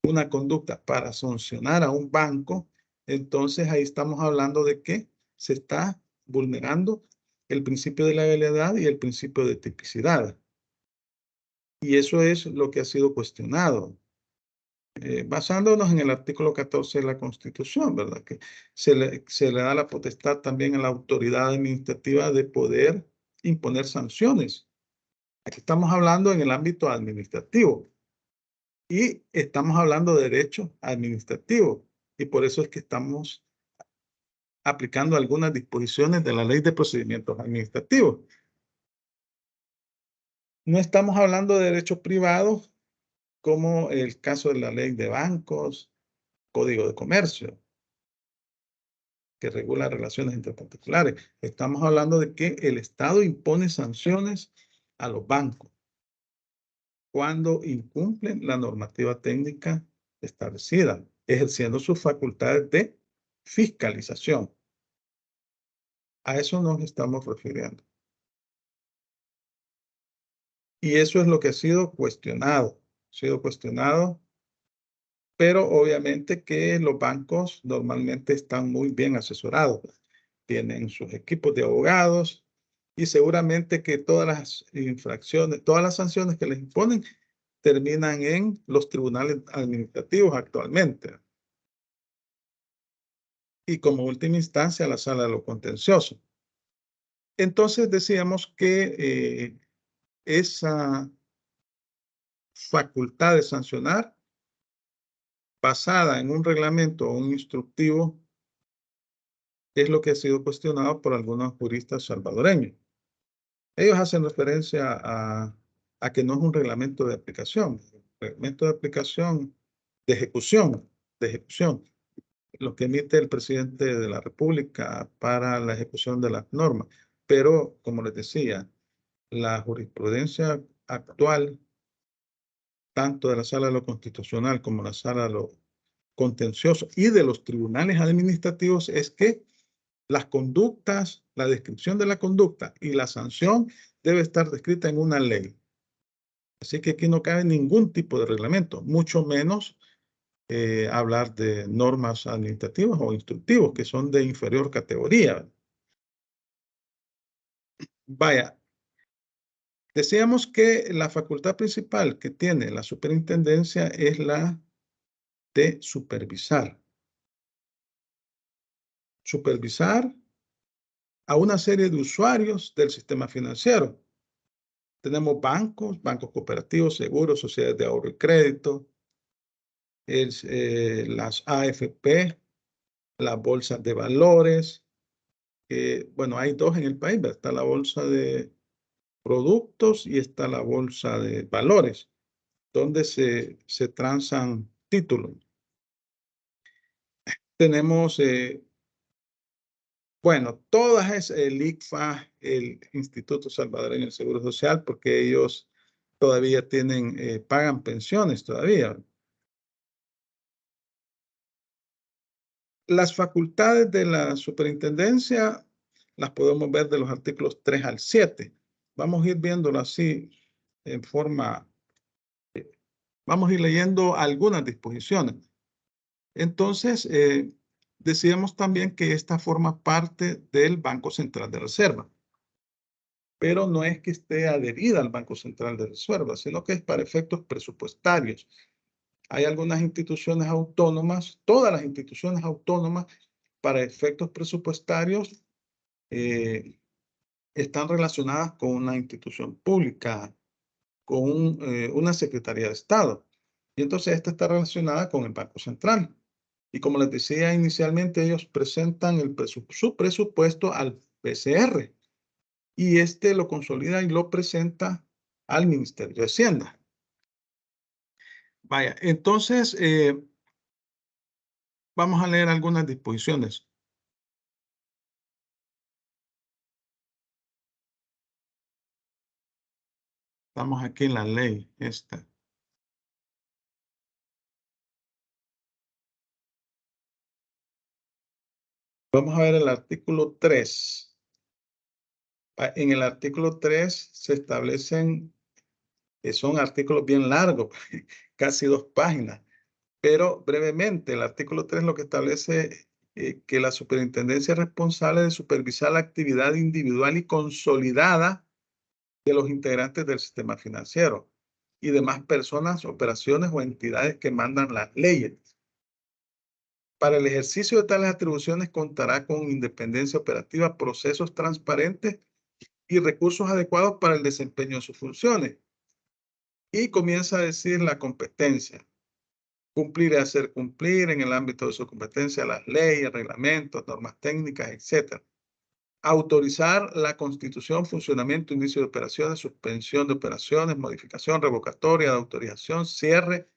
una conducta para sancionar a un banco, entonces ahí estamos hablando de que se está vulnerando el principio de legalidad y el principio de tipicidad. Y eso es lo que ha sido cuestionado. Basándonos en el artículo 14 de la Constitución, ¿verdad? Que se le da la potestad también a la autoridad administrativa de poder imponer sanciones. Aquí estamos hablando en el ámbito administrativo y estamos hablando de derecho administrativo y por eso es que estamos aplicando algunas disposiciones de la Ley de Procedimientos Administrativos. No estamos hablando de derechos privados como el caso de la Ley de Bancos, Código de Comercio, que regula relaciones entre particulares. Estamos hablando de que el Estado impone sanciones a los bancos cuando incumplen la normativa técnica establecida, ejerciendo sus facultades de fiscalización. A eso nos estamos refiriendo. Y eso es lo que ha sido cuestionado. Pero obviamente que los bancos normalmente están muy bien asesorados. Tienen sus equipos de abogados y seguramente que todas las infracciones, todas las sanciones que les imponen terminan en los tribunales administrativos actualmente. Y como última instancia, la sala de lo contencioso. Entonces decíamos que esa facultad de sancionar basada en un reglamento o un instructivo es lo que ha sido cuestionado por algunos juristas salvadoreños. Ellos hacen referencia a que no es un reglamento de aplicación, reglamento de aplicación de ejecución, lo que emite el presidente de la República para la ejecución de las normas. Pero, como les decía, la jurisprudencia actual, tanto de la Sala de lo Constitucional como la Sala de lo Contencioso y de los tribunales administrativos, es que las conductas, la descripción de la conducta y la sanción debe estar descrita en una ley. Así que aquí no cabe ningún tipo de reglamento, mucho menos hablar de normas administrativas o instructivos que son de inferior categoría. Vaya, decíamos que la facultad principal que tiene la superintendencia es la de supervisar. Supervisar a una serie de usuarios del sistema financiero. Tenemos bancos cooperativos, seguros, sociedades de ahorro y crédito, las AFP, las bolsas de valores. Bueno, hay dos en el país, ¿verdad? Está la bolsa de productos y está la bolsa de valores, donde se transan títulos. Tenemos, bueno, todas es el ICFA, el Instituto Salvadoreño del Seguro Social, porque ellos todavía tienen, pagan pensiones todavía. Las facultades de la superintendencia las podemos ver de los artículos 3 al 7. Vamos a ir viéndolo así en forma, vamos a ir leyendo algunas disposiciones. Entonces, decíamos también que esta forma parte del Banco Central de Reserva, pero no es que esté adherida al Banco Central de Reserva, sino que es para efectos presupuestarios. Hay algunas instituciones autónomas, todas las instituciones autónomas para efectos presupuestarios están relacionadas con una institución pública, con una Secretaría de Estado. Y entonces esta está relacionada con el Banco Central. Y como les decía inicialmente, ellos presentan su presupuesto al PCR y este lo consolida y lo presenta al Ministerio de Hacienda. Vaya, entonces vamos a leer algunas disposiciones. Estamos aquí en la ley esta. Vamos a ver el artículo 3. En el artículo 3 se establecen, son artículos bien largos, casi 2 páginas, pero brevemente el artículo 3 lo que establece que la superintendencia es responsable de supervisar la actividad individual y consolidada de los integrantes del sistema financiero y demás personas, operaciones o entidades que mandan las leyes. Para el ejercicio de tales atribuciones contará con independencia operativa, procesos transparentes y recursos adecuados para el desempeño de sus funciones. Y comienza a decir la competencia. Cumplir y hacer cumplir en el ámbito de su competencia las leyes, reglamentos, normas técnicas, etc. Autorizar la constitución, funcionamiento, inicio de operaciones, suspensión de operaciones, modificación, revocatoria de autorización, cierre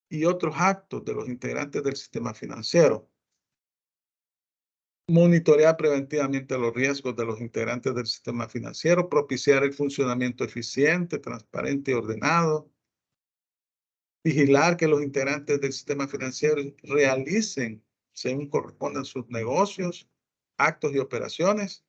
y otros actos de los integrantes del sistema financiero. Monitorear preventivamente los riesgos de los integrantes del sistema financiero, propiciar el funcionamiento eficiente, transparente y ordenado, vigilar que los integrantes del sistema financiero realicen, según correspondan sus negocios, actos y operaciones,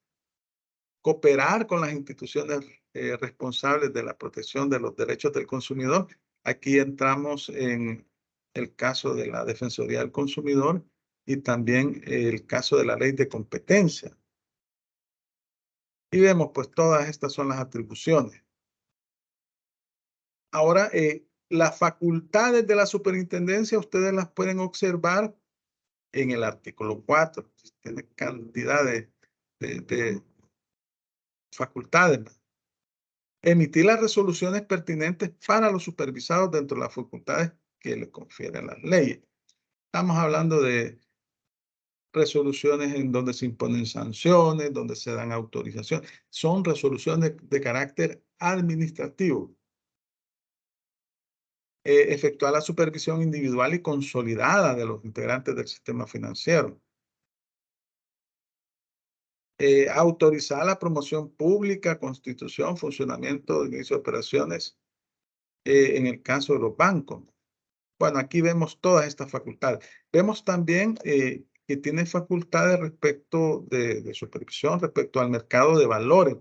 cooperar con las instituciones responsables de la protección de los derechos del consumidor. Aquí entramos en el caso de la Defensoría del Consumidor y también el caso de la ley de competencia. Y vemos, pues, todas estas son las atribuciones. Ahora, las facultades de la superintendencia, ustedes las pueden observar en el artículo 4. Tiene cantidad de facultades. Emitir las resoluciones pertinentes para los supervisados dentro de las facultades que le confieren las leyes. Estamos hablando de resoluciones en donde se imponen sanciones, donde se dan autorizaciones. Son resoluciones de carácter administrativo. Efectuar la supervisión individual y consolidada de los integrantes del sistema financiero. Autorizar la promoción pública, constitución, funcionamiento, inicio de operaciones en el caso de los bancos. Bueno, aquí vemos todas estas facultades. Vemos también que tiene facultades respecto de supervisión, respecto al mercado de valores,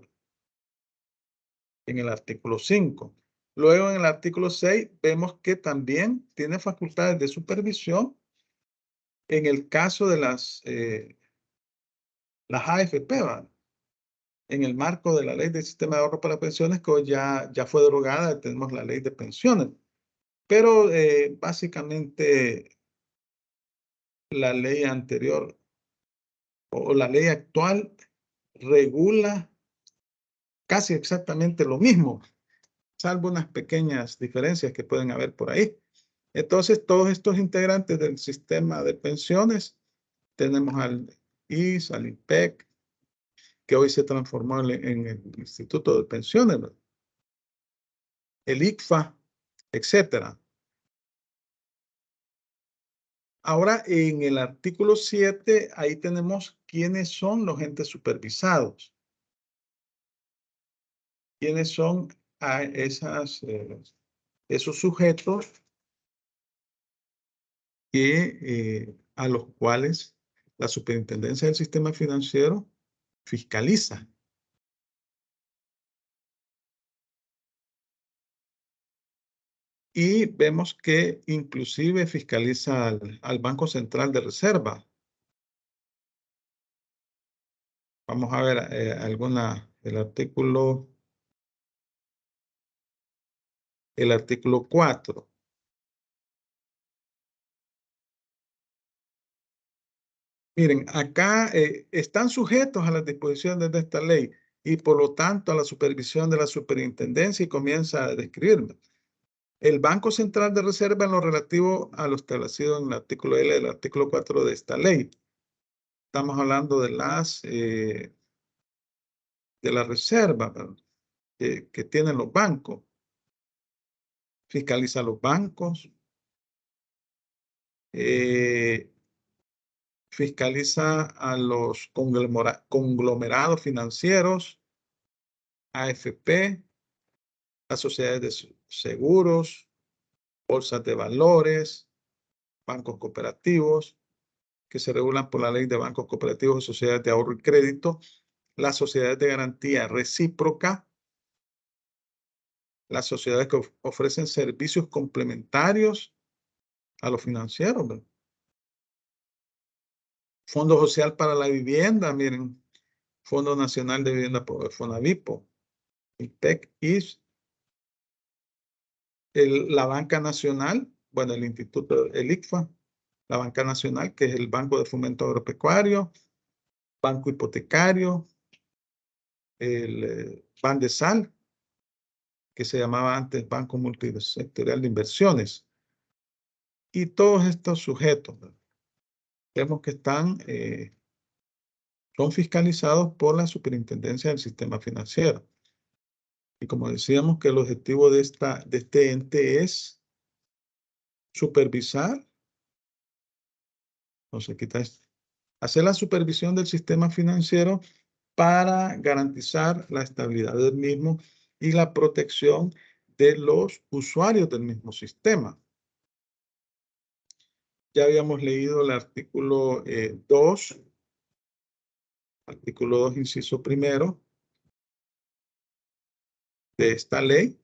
en el artículo 5. Luego, en el artículo 6, vemos que también tiene facultades de supervisión en el caso de las AFP, ¿verdad? En el marco de la ley del sistema de ahorro para pensiones, que hoy ya fue derogada, tenemos la ley de pensiones. Pero básicamente la ley anterior o la ley actual regula casi exactamente lo mismo, salvo unas pequeñas diferencias que pueden haber por ahí. Entonces, todos estos integrantes del sistema de pensiones, tenemos al IS, al IPEC, que hoy se transformó en el Instituto de Pensiones, ¿no? El ICFA, etcétera. Ahora, en el artículo 7, ahí tenemos quiénes son los entes supervisados. ¿Quiénes son esos sujetos a los cuales la superintendencia del sistema financiero fiscaliza? Y vemos que inclusive fiscaliza al Banco Central de Reserva. Vamos a ver el artículo 4. Miren, acá están sujetos a las disposiciones de esta ley y por lo tanto a la supervisión de la superintendencia, y comienza a describirlo. El Banco Central de Reserva en lo relativo a lo establecido en el artículo L del artículo 4 de esta ley. Estamos hablando de la reserva que tienen los bancos. Fiscaliza los bancos. Fiscaliza a los conglomerados financieros, AFP, las sociedades de seguros, bolsas de valores, bancos cooperativos, que se regulan por la ley de bancos cooperativos y sociedades de ahorro y crédito, las sociedades de garantía recíproca, las sociedades que ofrecen servicios complementarios a los financieros, ¿verdad? Fondo Social para la Vivienda, miren, Fondo Nacional de Vivienda por Fonavipo, IPEC, IS, la Banca Nacional, bueno, el Instituto, el ICFA, la Banca Nacional, que es el Banco de Fomento Agropecuario, Banco Hipotecario, el Bandesal, que se llamaba antes Banco Multisectorial de Inversiones. Y todos estos sujetos, ¿verdad? Vemos que son fiscalizados por la Superintendencia del Sistema Financiero. Y como decíamos que el objetivo de este ente es supervisar, no se quita esto, hacer la supervisión del sistema financiero para garantizar la estabilidad del mismo y la protección de los usuarios del mismo sistema. Ya habíamos leído el artículo 2, inciso primero de esta ley.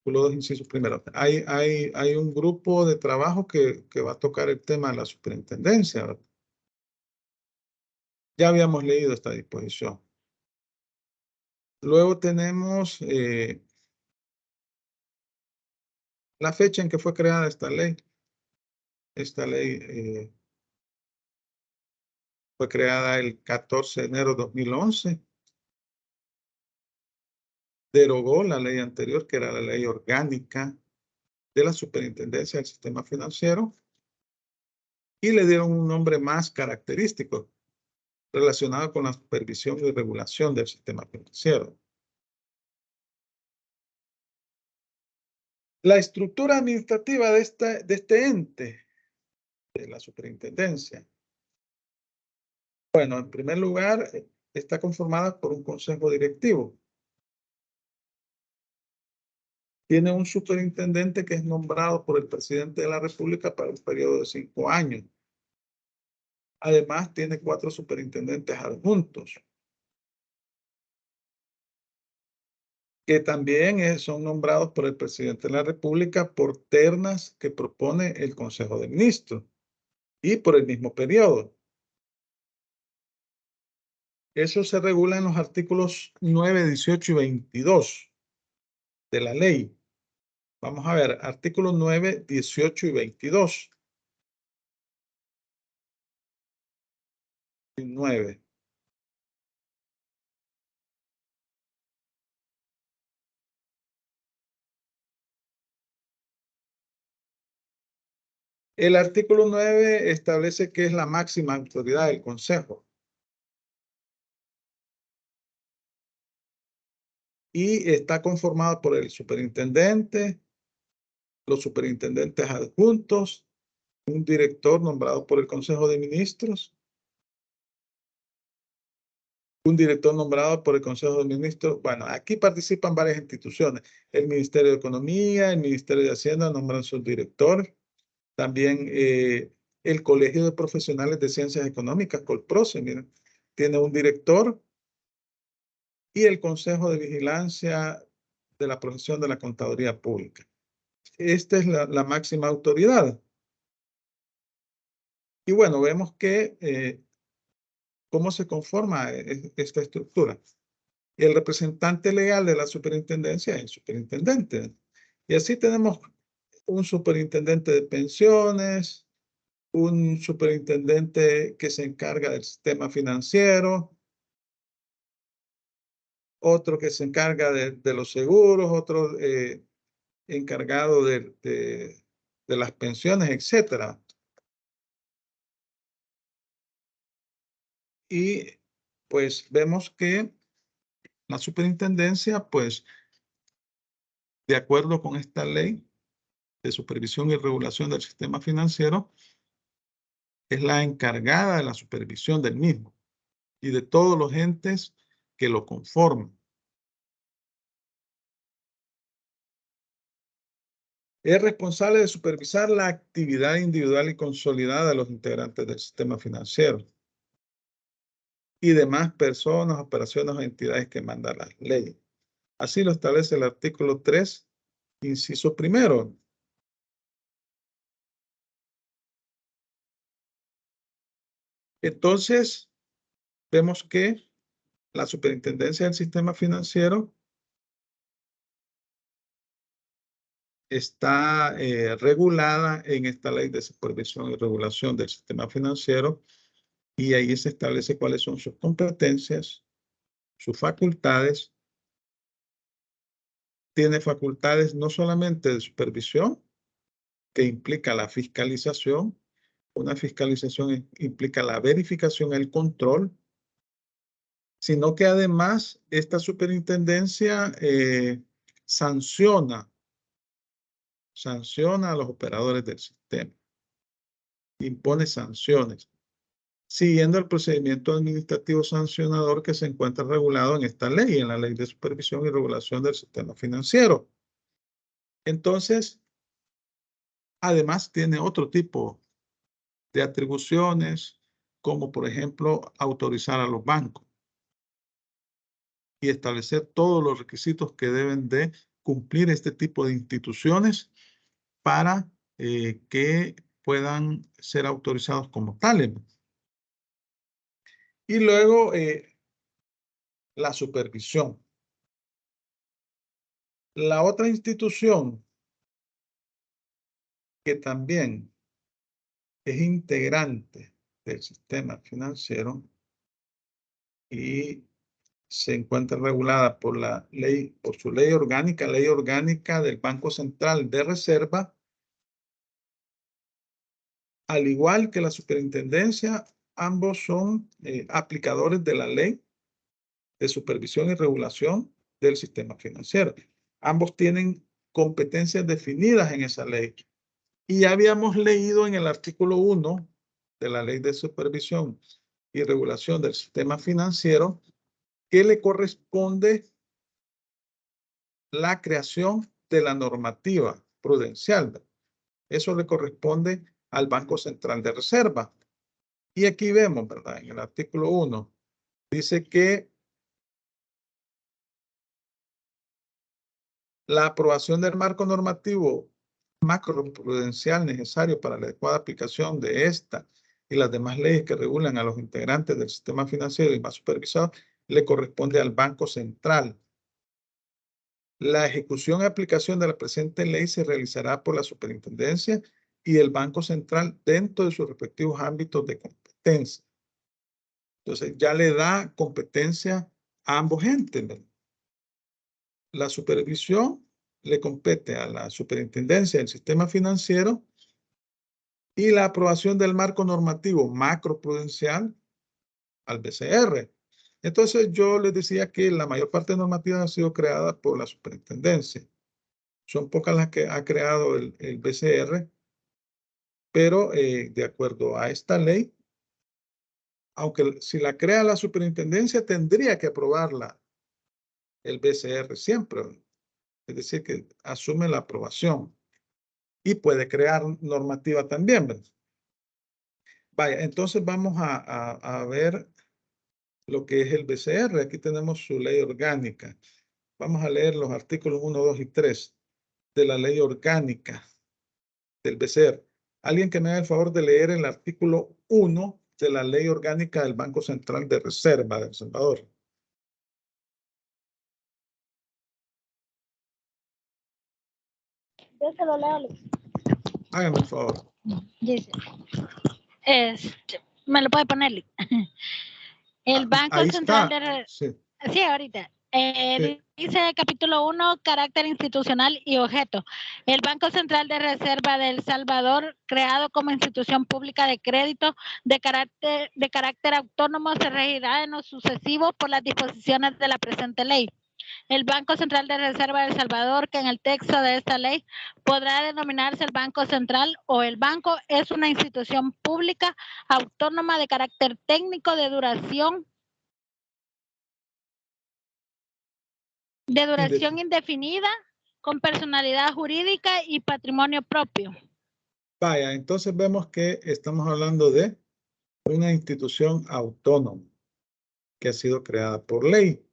Artículo 2, inciso primero. Hay un grupo de trabajo que va a tocar el tema de la superintendencia, ¿verdad? Ya habíamos leído esta disposición. Luego tenemos la fecha en que fue creada esta ley. Esta ley fue creada el 14 de enero de 2011. Derogó la ley anterior, que era la ley orgánica de la Superintendencia del Sistema Financiero, y le dieron un nombre más característico relacionado con la supervisión y regulación del sistema financiero. La estructura administrativa de este ente, de la superintendencia. Bueno, en primer lugar, está conformada por un consejo directivo. Tiene un superintendente que es nombrado por el presidente de la República para un periodo de 5 años. Además, tiene 4 superintendentes adjuntos, que también son nombrados por el presidente de la República por ternas que propone el Consejo de Ministros y por el mismo periodo. Eso se regula en los artículos 9, 18 y 22 de la ley. Vamos a ver, artículos 9, 18 y 22. 9. El artículo 9 establece que es la máxima autoridad del Consejo. Y está conformado por el superintendente, los superintendentes adjuntos, un director nombrado por el Consejo de Ministros, un director nombrado por el Consejo de Ministros. Bueno, aquí participan varias instituciones. El Ministerio de Economía, el Ministerio de Hacienda nombran sus directores. También el Colegio de Profesionales de Ciencias Económicas, Colproce, miren, tiene un director. Y el Consejo de Vigilancia de la Profesión de la Contaduría Pública. Esta es la máxima autoridad. Y bueno, vemos que cómo se conforma esta estructura. El representante legal de la superintendencia es el superintendente. Y así tenemos un superintendente de pensiones, un superintendente que se encarga del sistema financiero, otro que se encarga de los seguros, otro encargado de las pensiones, etcétera. Y pues vemos que la superintendencia, pues, de acuerdo con esta ley de supervisión y regulación del sistema financiero, es la encargada de la supervisión del mismo y de todos los entes que lo conforman. Es responsable de supervisar la actividad individual y consolidada de los integrantes del sistema financiero y demás personas, operaciones o entidades que manda la ley. Así lo establece el artículo 3, inciso primero. Entonces, vemos que la superintendencia del sistema financiero está regulada en esta ley de supervisión y regulación del sistema financiero y ahí se establece cuáles son sus competencias, sus facultades. Tiene facultades no solamente de supervisión, que implica la fiscalización. Una fiscalización implica la verificación, el control, sino que además esta superintendencia sanciona a los operadores del sistema, impone sanciones, siguiendo el procedimiento administrativo sancionador que se encuentra regulado en esta ley, en la Ley de Supervisión y Regulación del Sistema Financiero. Entonces, además tiene otro tipo de atribuciones, como por ejemplo autorizar a los bancos y establecer todos los requisitos que deben de cumplir este tipo de instituciones para que puedan ser autorizados como tales. Y luego la supervisión. La otra institución que también es integrante del sistema financiero y se encuentra regulada por la ley, por su ley orgánica del Banco Central de Reserva, al igual que la superintendencia, ambos son aplicadores de la ley de supervisión y regulación del sistema financiero. Ambos tienen competencias definidas en esa ley. Y ya habíamos leído en el artículo 1 de la ley de supervisión y regulación del sistema financiero que le corresponde la creación de la normativa prudencial. Eso le corresponde al Banco Central de Reserva. Y aquí vemos, ¿verdad? En el artículo 1 dice que la aprobación del marco normativo macroprudencial necesario para la adecuada aplicación de esta y las demás leyes que regulan a los integrantes del sistema financiero y más supervisados le corresponde al Banco Central. La ejecución y aplicación de la presente ley se realizará por la superintendencia y el Banco Central dentro de sus respectivos ámbitos de competencia. Entonces ya le da competencia a ambos entes, ¿verdad? La supervisión le compete a la superintendencia del sistema financiero y la aprobación del marco normativo macroprudencial al BCR. Entonces yo les decía que la mayor parte de normativas ha sido creada por la superintendencia. Son pocas las que ha creado el BCR, pero de acuerdo a esta ley, aunque si la crea la superintendencia, tendría que aprobarla el BCR siempre. Es decir, que asume la aprobación y puede crear normativa también, ¿verdad? Vaya, entonces vamos a ver lo que es el BCR. Aquí tenemos su ley orgánica. Vamos a leer los artículos 1, 2 y 3 de la ley orgánica del BCR. Alguien que me haga el favor de leer el artículo 1 de la ley orgánica del Banco Central de Reserva de El Salvador. Yo se lo leo, Alex. Háganme el favor. Dice, me lo puede poner, Alex. El Banco Ahí Central está. Sí. Sí, ahorita. Sí. Dice capítulo 1, carácter institucional y objeto. El Banco Central de Reserva de El Salvador, creado como institución pública de crédito de carácter autónomo, se regirá en lo sucesivo por las disposiciones de la presente ley. El Banco Central de Reserva de El Salvador, que en el texto de esta ley podrá denominarse el Banco Central o el banco, es una institución pública autónoma de carácter técnico de duración indefinida con personalidad jurídica y patrimonio propio. Vaya, entonces vemos que estamos hablando de una institución autónoma que ha sido creada por ley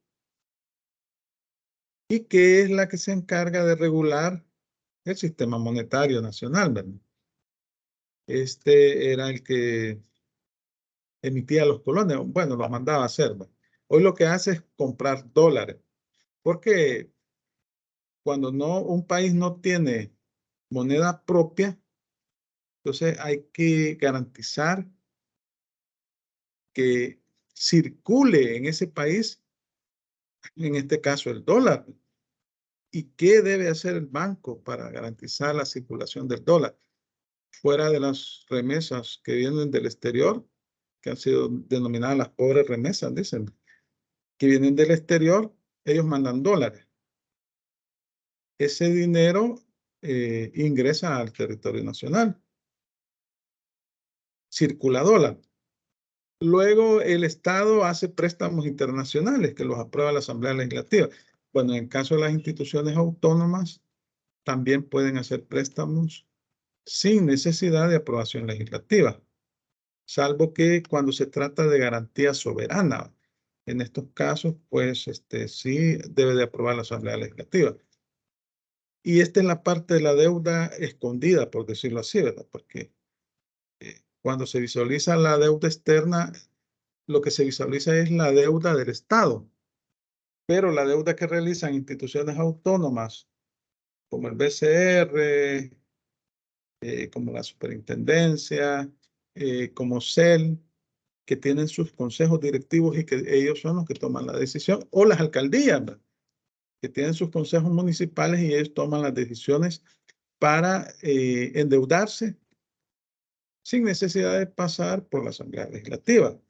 y que es la que se encarga de regular el sistema monetario nacional, ¿verdad? Este era el que emitía los colones, bueno, los mandaba a hacer, ¿verdad? Hoy lo que hace es comprar dólares, porque cuando un país no tiene moneda propia, entonces hay que garantizar que circule en ese país, en este caso el dólar. ¿Y qué debe hacer el banco para garantizar la circulación del dólar? Fuera de las remesas que vienen del exterior, que han sido denominadas las pobres remesas, dicen, que vienen del exterior, ellos mandan dólares. Ese dinero ingresa al territorio nacional. Circula dólar. Luego el Estado hace préstamos internacionales que los aprueba la Asamblea Legislativa. Bueno, en el caso de las instituciones autónomas, también pueden hacer préstamos sin necesidad de aprobación legislativa, salvo que cuando se trata de garantía soberana. En estos casos, pues sí debe de aprobar la Asamblea Legislativa. Y esta es la parte de la deuda escondida, por decirlo así, ¿verdad? Porque cuando se visualiza la deuda externa, lo que se visualiza es la deuda del Estado. Pero la deuda que realizan instituciones autónomas, como el BCR, como la Superintendencia, como CEL, que tienen sus consejos directivos y que ellos son los que toman la decisión, o las alcaldías, ¿verdad? Que tienen sus consejos municipales y ellos toman las decisiones para endeudarse sin necesidad de pasar por la Asamblea Legislativa.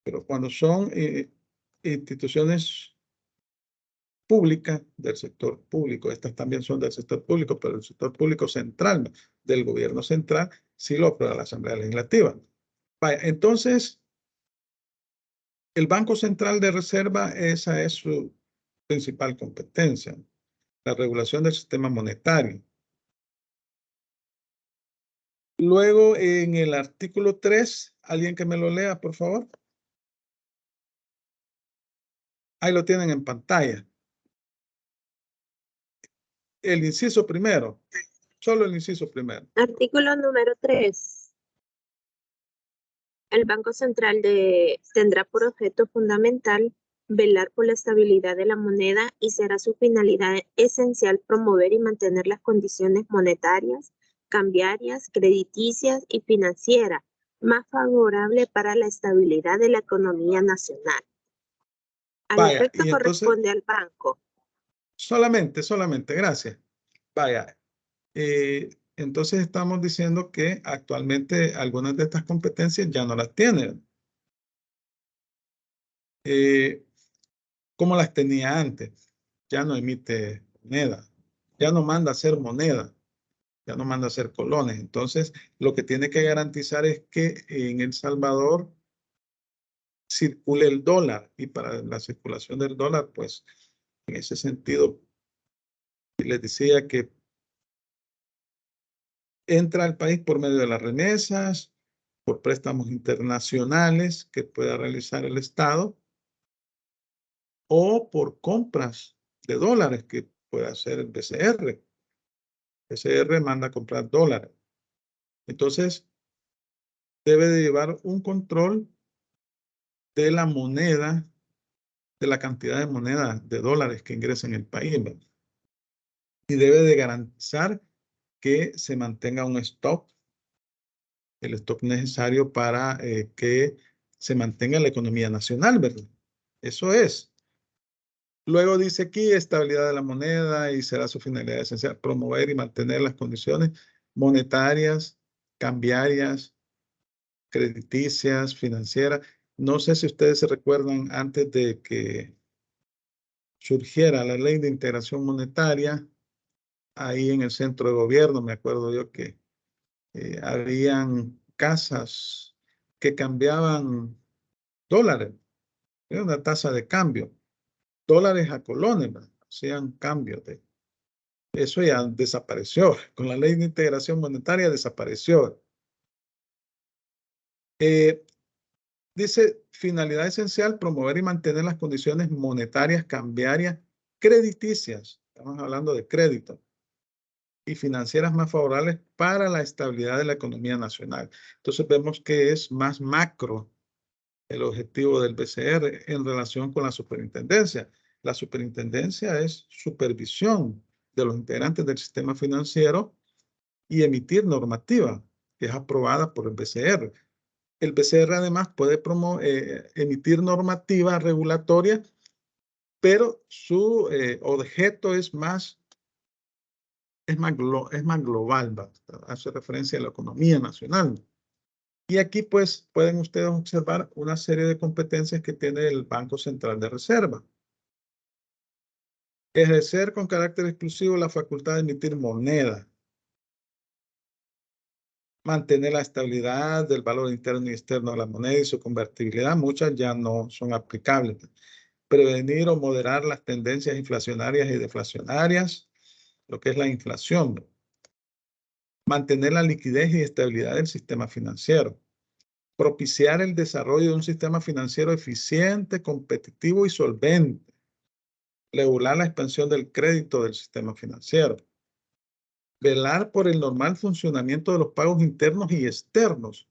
Pero cuando son instituciones públicas del sector público, estas también son del sector público, pero el sector público central, del gobierno central, sí lo aprueba la Asamblea Legislativa. Vaya, entonces, el Banco Central de Reserva, esa es su principal competencia, la regulación del sistema monetario. Luego, en el artículo 3, alguien que me lo lea, por favor. Ahí lo tienen en pantalla. El inciso primero, solo el inciso primero. Artículo número 3. El Banco Central tendrá por objeto fundamental velar por la estabilidad de la moneda y será su finalidad esencial promover y mantener las condiciones monetarias, cambiarias, crediticias y financieras más favorables para la estabilidad de la economía nacional. Al Vaya, efecto y entonces, corresponde al banco. solamente, gracias. Vaya, entonces estamos diciendo que actualmente algunas de estas competencias ya no las tienen. Como las tenía antes. Ya no emite moneda, ya no manda a hacer moneda, ya no manda a hacer colones. Entonces, lo que tiene que garantizar es que en El Salvador circule el dólar, y para la circulación del dólar, pues en ese sentido, les decía que entra al país por medio de las remesas, por préstamos internacionales que pueda realizar el Estado, o por compras de dólares que pueda hacer el BCR. El BCR manda a comprar dólares. Entonces, debe de llevar un control de la moneda, de la cantidad de moneda de dólares que ingresa en el país, ¿verdad? Y debe de garantizar que se mantenga un stock, el stock necesario para que se mantenga la economía nacional, ¿verdad? Eso es. Luego dice aquí, estabilidad de la moneda, y será su finalidad esencial promover y mantener las condiciones monetarias, cambiarias, crediticias, financieras. No sé si ustedes se recuerdan, antes de que surgiera la ley de integración monetaria, ahí en el centro de gobierno, me acuerdo yo que habían casas que cambiaban dólares, era una tasa de cambio, dólares a colones, ¿verdad? Hacían cambios Eso ya desapareció. Con la ley de integración monetaria desapareció. Dice, finalidad esencial, promover y mantener las condiciones monetarias, cambiarias, crediticias. Estamos hablando de crédito. Y financieras más favorables para la estabilidad de la economía nacional. Entonces vemos que es más macro el objetivo del BCR en relación con la superintendencia. La superintendencia es supervisión de los integrantes del sistema financiero y emitir normativa que es aprobada por el BCR. El BCR además puede emitir normativa regulatoria, pero su objeto es más global, hace referencia a la economía nacional. Y aquí pues pueden ustedes observar una serie de competencias que tiene el Banco Central de Reserva. Ejercer con carácter exclusivo la facultad de emitir moneda. Mantener la estabilidad del valor interno y externo de la moneda y su convertibilidad. Muchas ya no son aplicables. Prevenir o moderar las tendencias inflacionarias y deflacionarias, lo que es la inflación. Mantener la liquidez y estabilidad del sistema financiero. Propiciar el desarrollo de un sistema financiero eficiente, competitivo y solvente. Regular la expansión del crédito del sistema financiero. Velar por el normal funcionamiento de los pagos internos y externos.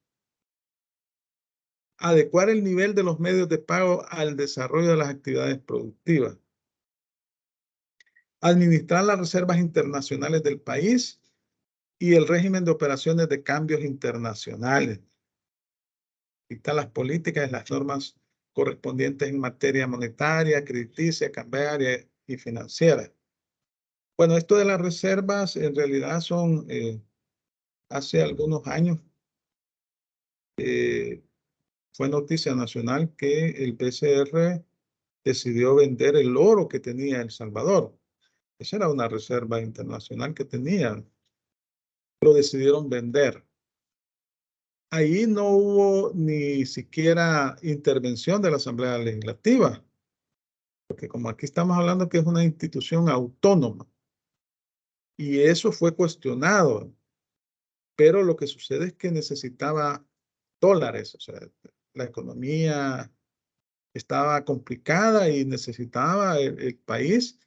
Adecuar el nivel de los medios de pago al desarrollo de las actividades productivas. Administrar las reservas internacionales del país y el régimen de operaciones de cambios internacionales. Dictar las políticas y las normas correspondientes en materia monetaria, crediticia, cambiaria y financiera. Bueno, esto de las reservas en realidad son, hace algunos años, fue noticia nacional que el BCR decidió vender el oro que tenía El Salvador. Esa era una reserva internacional que tenían. Lo decidieron vender. Ahí no hubo ni siquiera intervención de la Asamblea Legislativa, porque como aquí estamos hablando que es una institución autónoma, y eso fue cuestionado, pero lo que sucede es que necesitaba dólares, o sea, la economía estaba complicada y necesitaba el país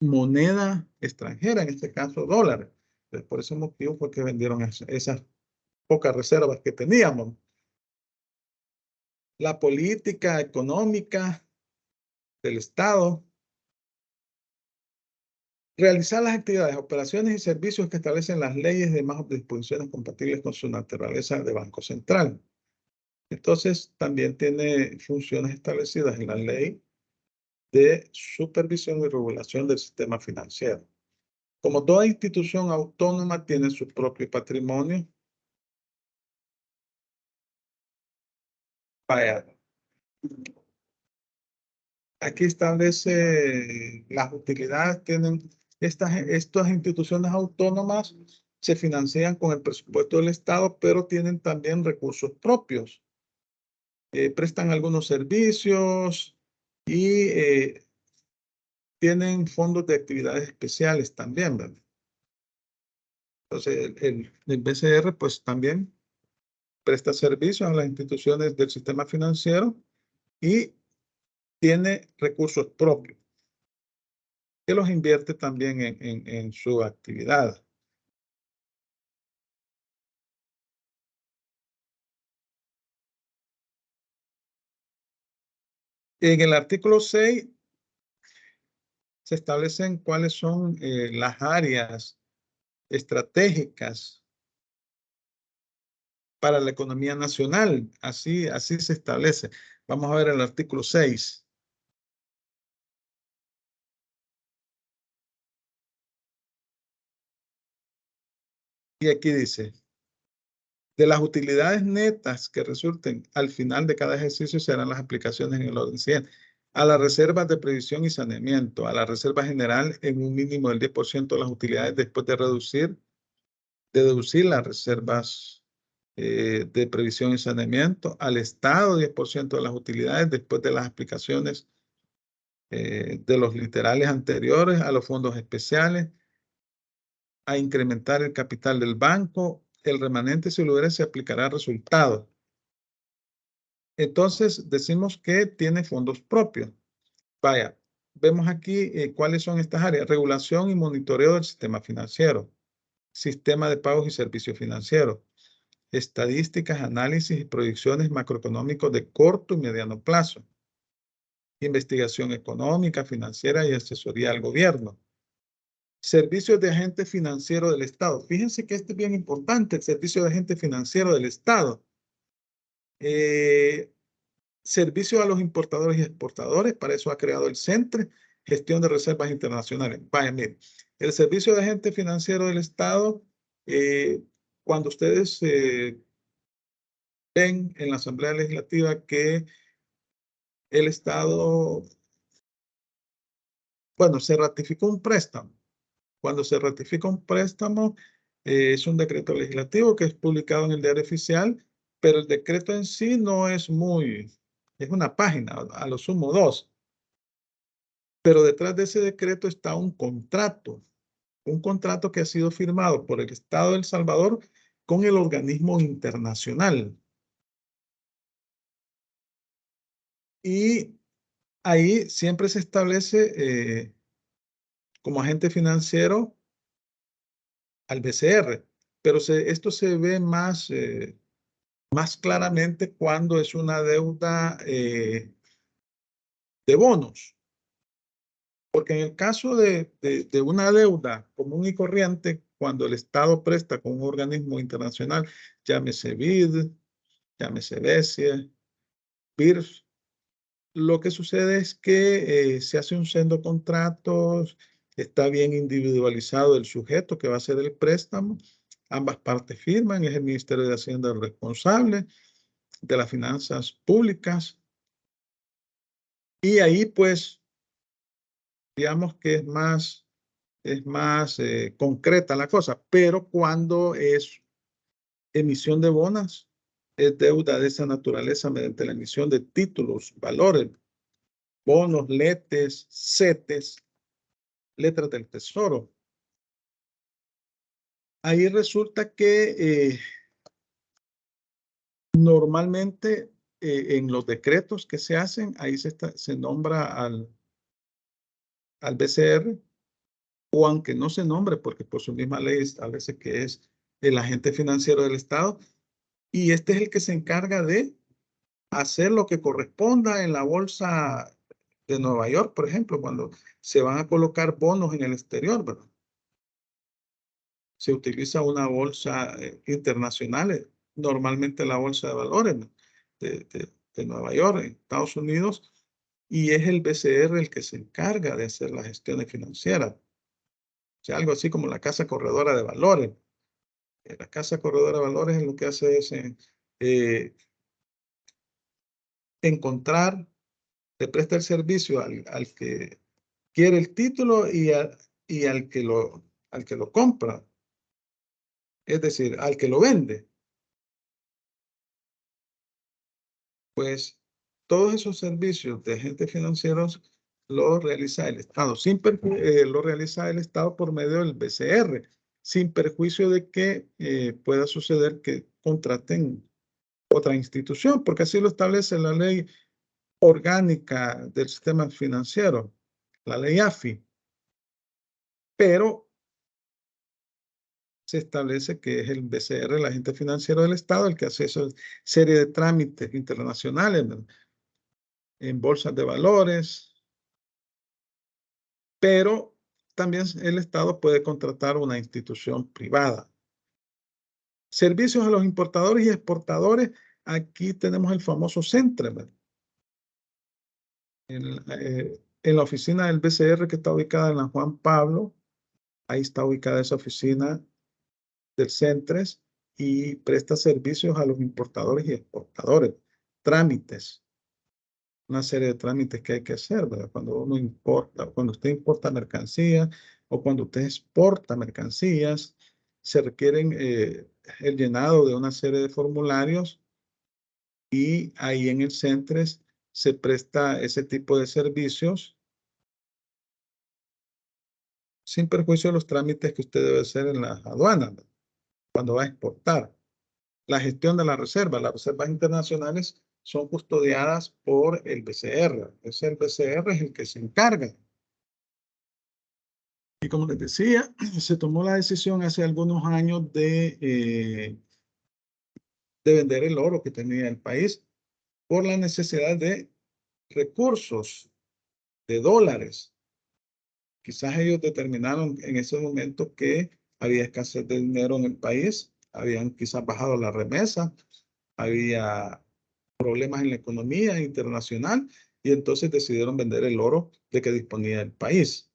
moneda extranjera, en este caso dólares. Entonces, por ese motivo fue que vendieron esas pocas reservas que teníamos. La política económica del Estado. Realizar las actividades, operaciones y servicios que establecen las leyes y demás disposiciones compatibles con su naturaleza de Banco Central. Entonces, también tiene funciones establecidas en la ley de supervisión y regulación del sistema financiero. Como toda institución autónoma tiene su propio patrimonio. Vaya. Aquí establece las utilidades. Estas instituciones autónomas se financian con el presupuesto del Estado, pero tienen también recursos propios. Prestan algunos servicios y tienen fondos de actividades especiales también, ¿verdad? Entonces, el BCR pues también presta servicios a las instituciones del sistema financiero y tiene recursos propios que los invierte también en su actividad. En el artículo 6 se establecen cuáles son las áreas estratégicas para la economía nacional. Así se establece. Vamos a ver el artículo 6. Y aquí dice, de las utilidades netas que resulten al final de cada ejercicio serán las aplicaciones en el orden siguiente. A las reservas de previsión y saneamiento, a la reserva general en un mínimo del 10% de las utilidades después de deducir las reservas de previsión y saneamiento, al Estado 10% de las utilidades después de las aplicaciones de los literales anteriores a los fondos especiales, a incrementar el capital del banco. El remanente, si lo hubiera, se aplicará al resultado. Entonces, decimos que tiene fondos propios. Vaya, vemos aquí cuáles son estas áreas. Regulación y monitoreo del sistema financiero. Sistema de pagos y servicios financieros. Estadísticas, análisis y proyecciones macroeconómicos de corto y mediano plazo. Investigación económica, financiera y asesoría al gobierno. Servicios de agente financiero del Estado. Fíjense que este es bien importante, el servicio de agente financiero del Estado. Servicio a los importadores y exportadores, para eso ha creado el CENTRE, gestión de reservas internacionales. Vaya, miren, el servicio de agente financiero del Estado, cuando ustedes ven en la Asamblea Legislativa que el Estado, bueno, se ratificó un préstamo. Cuando se ratifica un préstamo, es un decreto legislativo que es publicado en el Diario Oficial, pero el decreto en sí no es muy, es una página, a lo sumo 2. Pero detrás de ese decreto está un contrato que ha sido firmado por el Estado de El Salvador con el organismo internacional. Y ahí siempre se establece como agente financiero al BCR, pero esto se ve más claramente cuando es una deuda de bonos. Porque en el caso de una deuda común y corriente, cuando el Estado presta con un organismo internacional, llámese BID, llámese BESIE, BIRF, lo que sucede es que se hace un sendo contratos, está bien individualizado el sujeto que va a hacer el préstamo, ambas partes firman, es el Ministerio de Hacienda el responsable de las finanzas públicas, y ahí pues digamos que es más concreta la cosa, pero cuando es emisión de bonos, es deuda de esa naturaleza mediante la emisión de títulos, valores, bonos, letes, CETES, letras del tesoro. Ahí resulta que normalmente en los decretos que se hacen, ahí se nombra al BCR, o aunque no se nombre, porque por su misma ley establece que es el agente financiero del Estado, y este es el que se encarga de hacer lo que corresponda en la bolsa de Nueva York, por ejemplo, cuando se van a colocar bonos en el exterior, ¿verdad? Se utiliza una bolsa internacional, normalmente la bolsa de valores, ¿no? de Nueva York, en Estados Unidos, y es el BCR el que se encarga de hacer las gestiones financieras. O sea, algo así como la Casa Corredora de Valores. La Casa Corredora de Valores lo que hace es encontrar, le presta el servicio al que quiere el título y al que lo compra. Es decir, al que lo vende. Pues todos esos servicios de agentes financieros lo realiza el Estado. Lo realiza el Estado por medio del BCR, sin perjuicio de que pueda suceder que contraten otra institución, porque así lo establece la ley orgánica del sistema financiero, la ley AFI. Pero se establece que es el BCR, el agente financiero del Estado, el que hace esa serie de trámites internacionales, ¿no? En bolsas de valores, pero también el Estado puede contratar una institución privada. Servicios a los importadores y exportadores, aquí tenemos el famoso CENTRE, ¿verdad? En la oficina del BCR que está ubicada en la Juan Pablo, ahí está ubicada esa oficina del CENTRES y presta servicios a los importadores y exportadores, trámites, una serie de trámites que hay que hacer, ¿verdad? Cuando uno importa, cuando usted importa mercancías o cuando usted exporta mercancías, se requieren el llenado de una serie de formularios y ahí en el CENTRES se presta ese tipo de servicios sin perjuicio de los trámites que usted debe hacer en las aduanas, ¿no? Cuando va a exportar. La gestión de las reservas internacionales son custodiadas por el BCR. El BCR es el que se encarga. Y como les decía, se tomó la decisión hace algunos años de vender el oro que tenía el país por la necesidad de recursos, de dólares. Quizás ellos determinaron en ese momento que había escasez de dinero en el país, habían quizás bajado la remesa, había problemas en la economía internacional y entonces decidieron vender el oro de que disponía el país.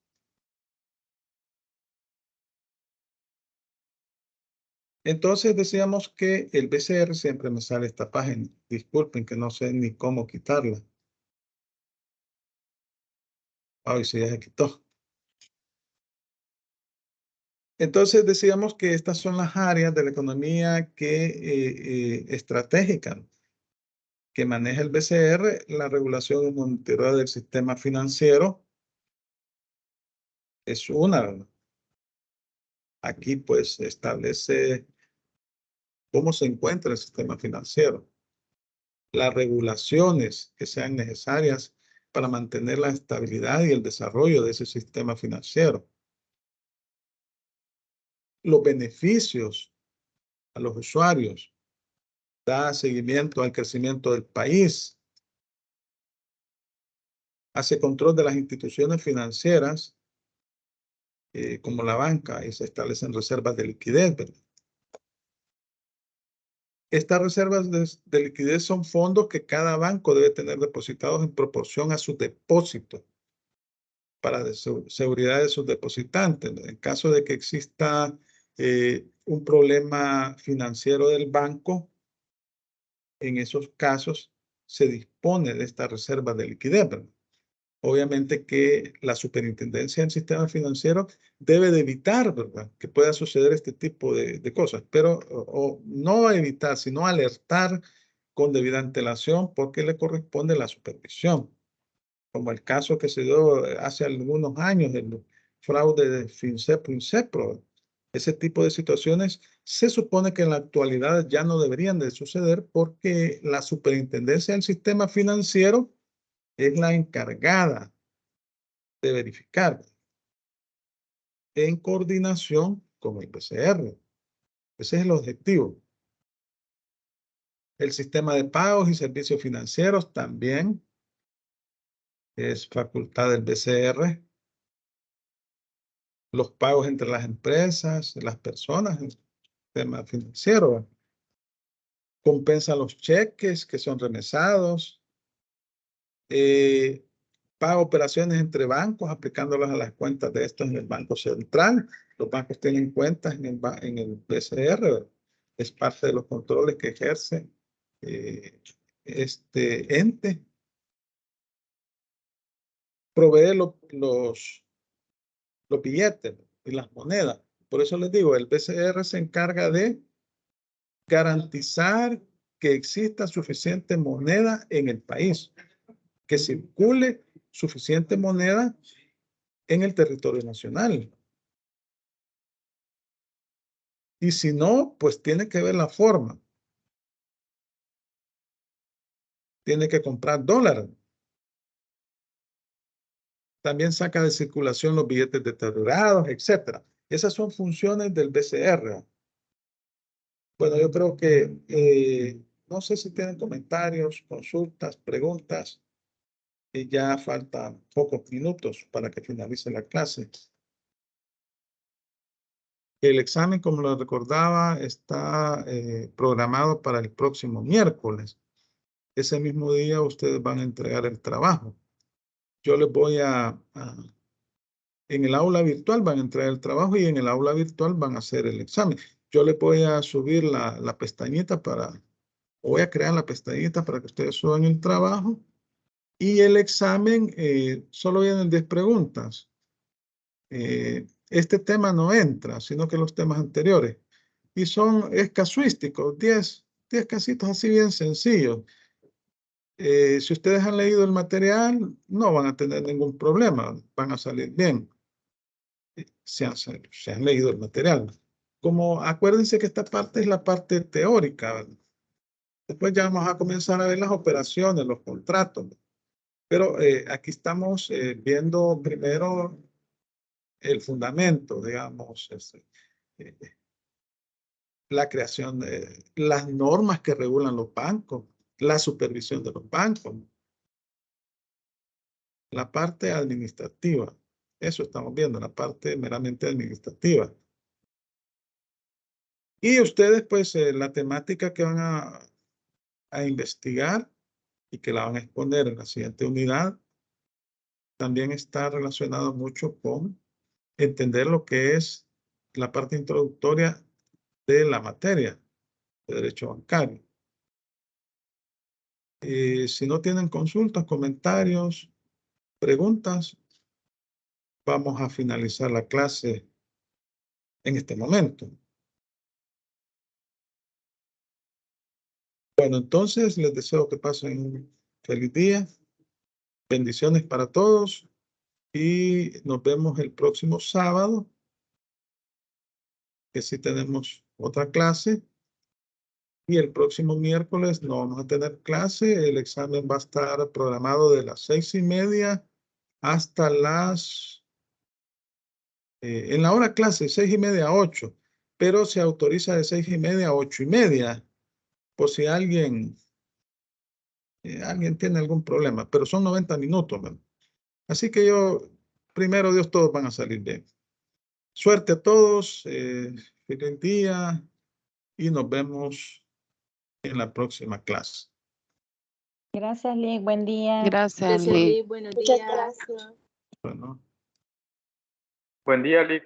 Entonces decíamos que el BCR, siempre me sale esta página, disculpen que no sé ni cómo quitarla. Ay, sí, ya se quitó. Entonces decíamos que estas son las áreas de la economía estratégicas que maneja el BCR, la regulación y monitoreo del sistema financiero es una, ¿verdad? Aquí pues se establece cómo se encuentra el sistema financiero, las regulaciones que sean necesarias para mantener la estabilidad y el desarrollo de ese sistema financiero, los beneficios a los usuarios, da seguimiento al crecimiento del país, hace control de las instituciones financieras como la banca y se establecen reservas de liquidez, ¿verdad? Estas reservas de liquidez son fondos que cada banco debe tener depositados en proporción a sus depósitos para seguridad de sus depositantes. En caso de que exista un problema financiero del banco, en esos casos se dispone de esta reserva de liquidez, ¿verdad? Obviamente que la superintendencia del sistema financiero debe de evitar, ¿verdad?, que pueda suceder este tipo de cosas, pero no evitar, sino alertar con debida antelación porque le corresponde la supervisión, como el caso que se dio hace algunos años del fraude de FinCEPRO, INCEPRO. Ese tipo de situaciones se supone que en la actualidad ya no deberían de suceder porque la superintendencia del sistema financiero es la encargada de verificar en coordinación con el BCR. Ese es el objetivo. El sistema de pagos y servicios financieros también es facultad del BCR. Los pagos entre las empresas, las personas, el sistema financiero. Compensa los cheques que son remesados. Paga operaciones entre bancos aplicándolas a las cuentas de estos en el Banco Central. Los bancos tienen cuentas en el BCR. Es parte de los controles que ejerce este ente. Provee los billetes y las monedas. Por eso les digo, el BCR se encarga de garantizar que exista suficiente moneda en el país, que circule suficiente moneda en el territorio nacional. Y si no, pues tiene que ver la forma. Tiene que comprar dólares. También saca de circulación los billetes deteriorados, etc. Esas son funciones del BCR. Bueno, yo creo que no sé si tienen comentarios, consultas, preguntas. Y ya faltan pocos minutos para que finalice la clase. El examen, como lo recordaba, está programado para el próximo miércoles. Ese mismo día ustedes van a entregar el trabajo. Yo les voy en el aula virtual van a entregar el trabajo y en el aula virtual van a hacer el examen. Yo les voy a subir la pestañita voy a crear la pestañita para que ustedes suban el trabajo. Y el examen solo vienen 10 preguntas. Este tema no entra, sino que los temas anteriores. Y es casuístico, 10 casitos así bien sencillos. Si ustedes han leído el material, no van a tener ningún problema, van a salir bien. se han leído el material. Como acuérdense que esta parte es la parte teórica, ¿verdad? Después ya vamos a comenzar a ver las operaciones, los contratos. Pero aquí estamos viendo primero el fundamento, digamos, la creación de las normas que regulan los bancos, la supervisión de los bancos, la parte administrativa. Eso estamos viendo, la parte meramente administrativa. Y ustedes, pues, la temática que van a investigar y que la van a exponer en la siguiente unidad, también está relacionado mucho con entender lo que es la parte introductoria de la materia de derecho bancario. Si no tienen consultas, comentarios, preguntas, vamos a finalizar la clase en este momento. Bueno, entonces les deseo que pasen un feliz día. Bendiciones para todos y nos vemos el próximo sábado, que sí tenemos otra clase. Y el próximo miércoles no vamos a tener clase. El examen va a estar programado de las 6:30 hasta las... en la hora clase, 6:30 a 8. Pero se autoriza de 6:30 a 8:30. Por si alguien tiene algún problema. Pero son 90 minutos, ¿verdad? Así que primero Dios, todos van a salir bien. Suerte a todos. Feliz día. Y nos vemos en la próxima clase. Gracias, Lick. Buen día. Gracias, Gracias, Lick. Lick. Buenos días. Bueno. Buen día, Lick.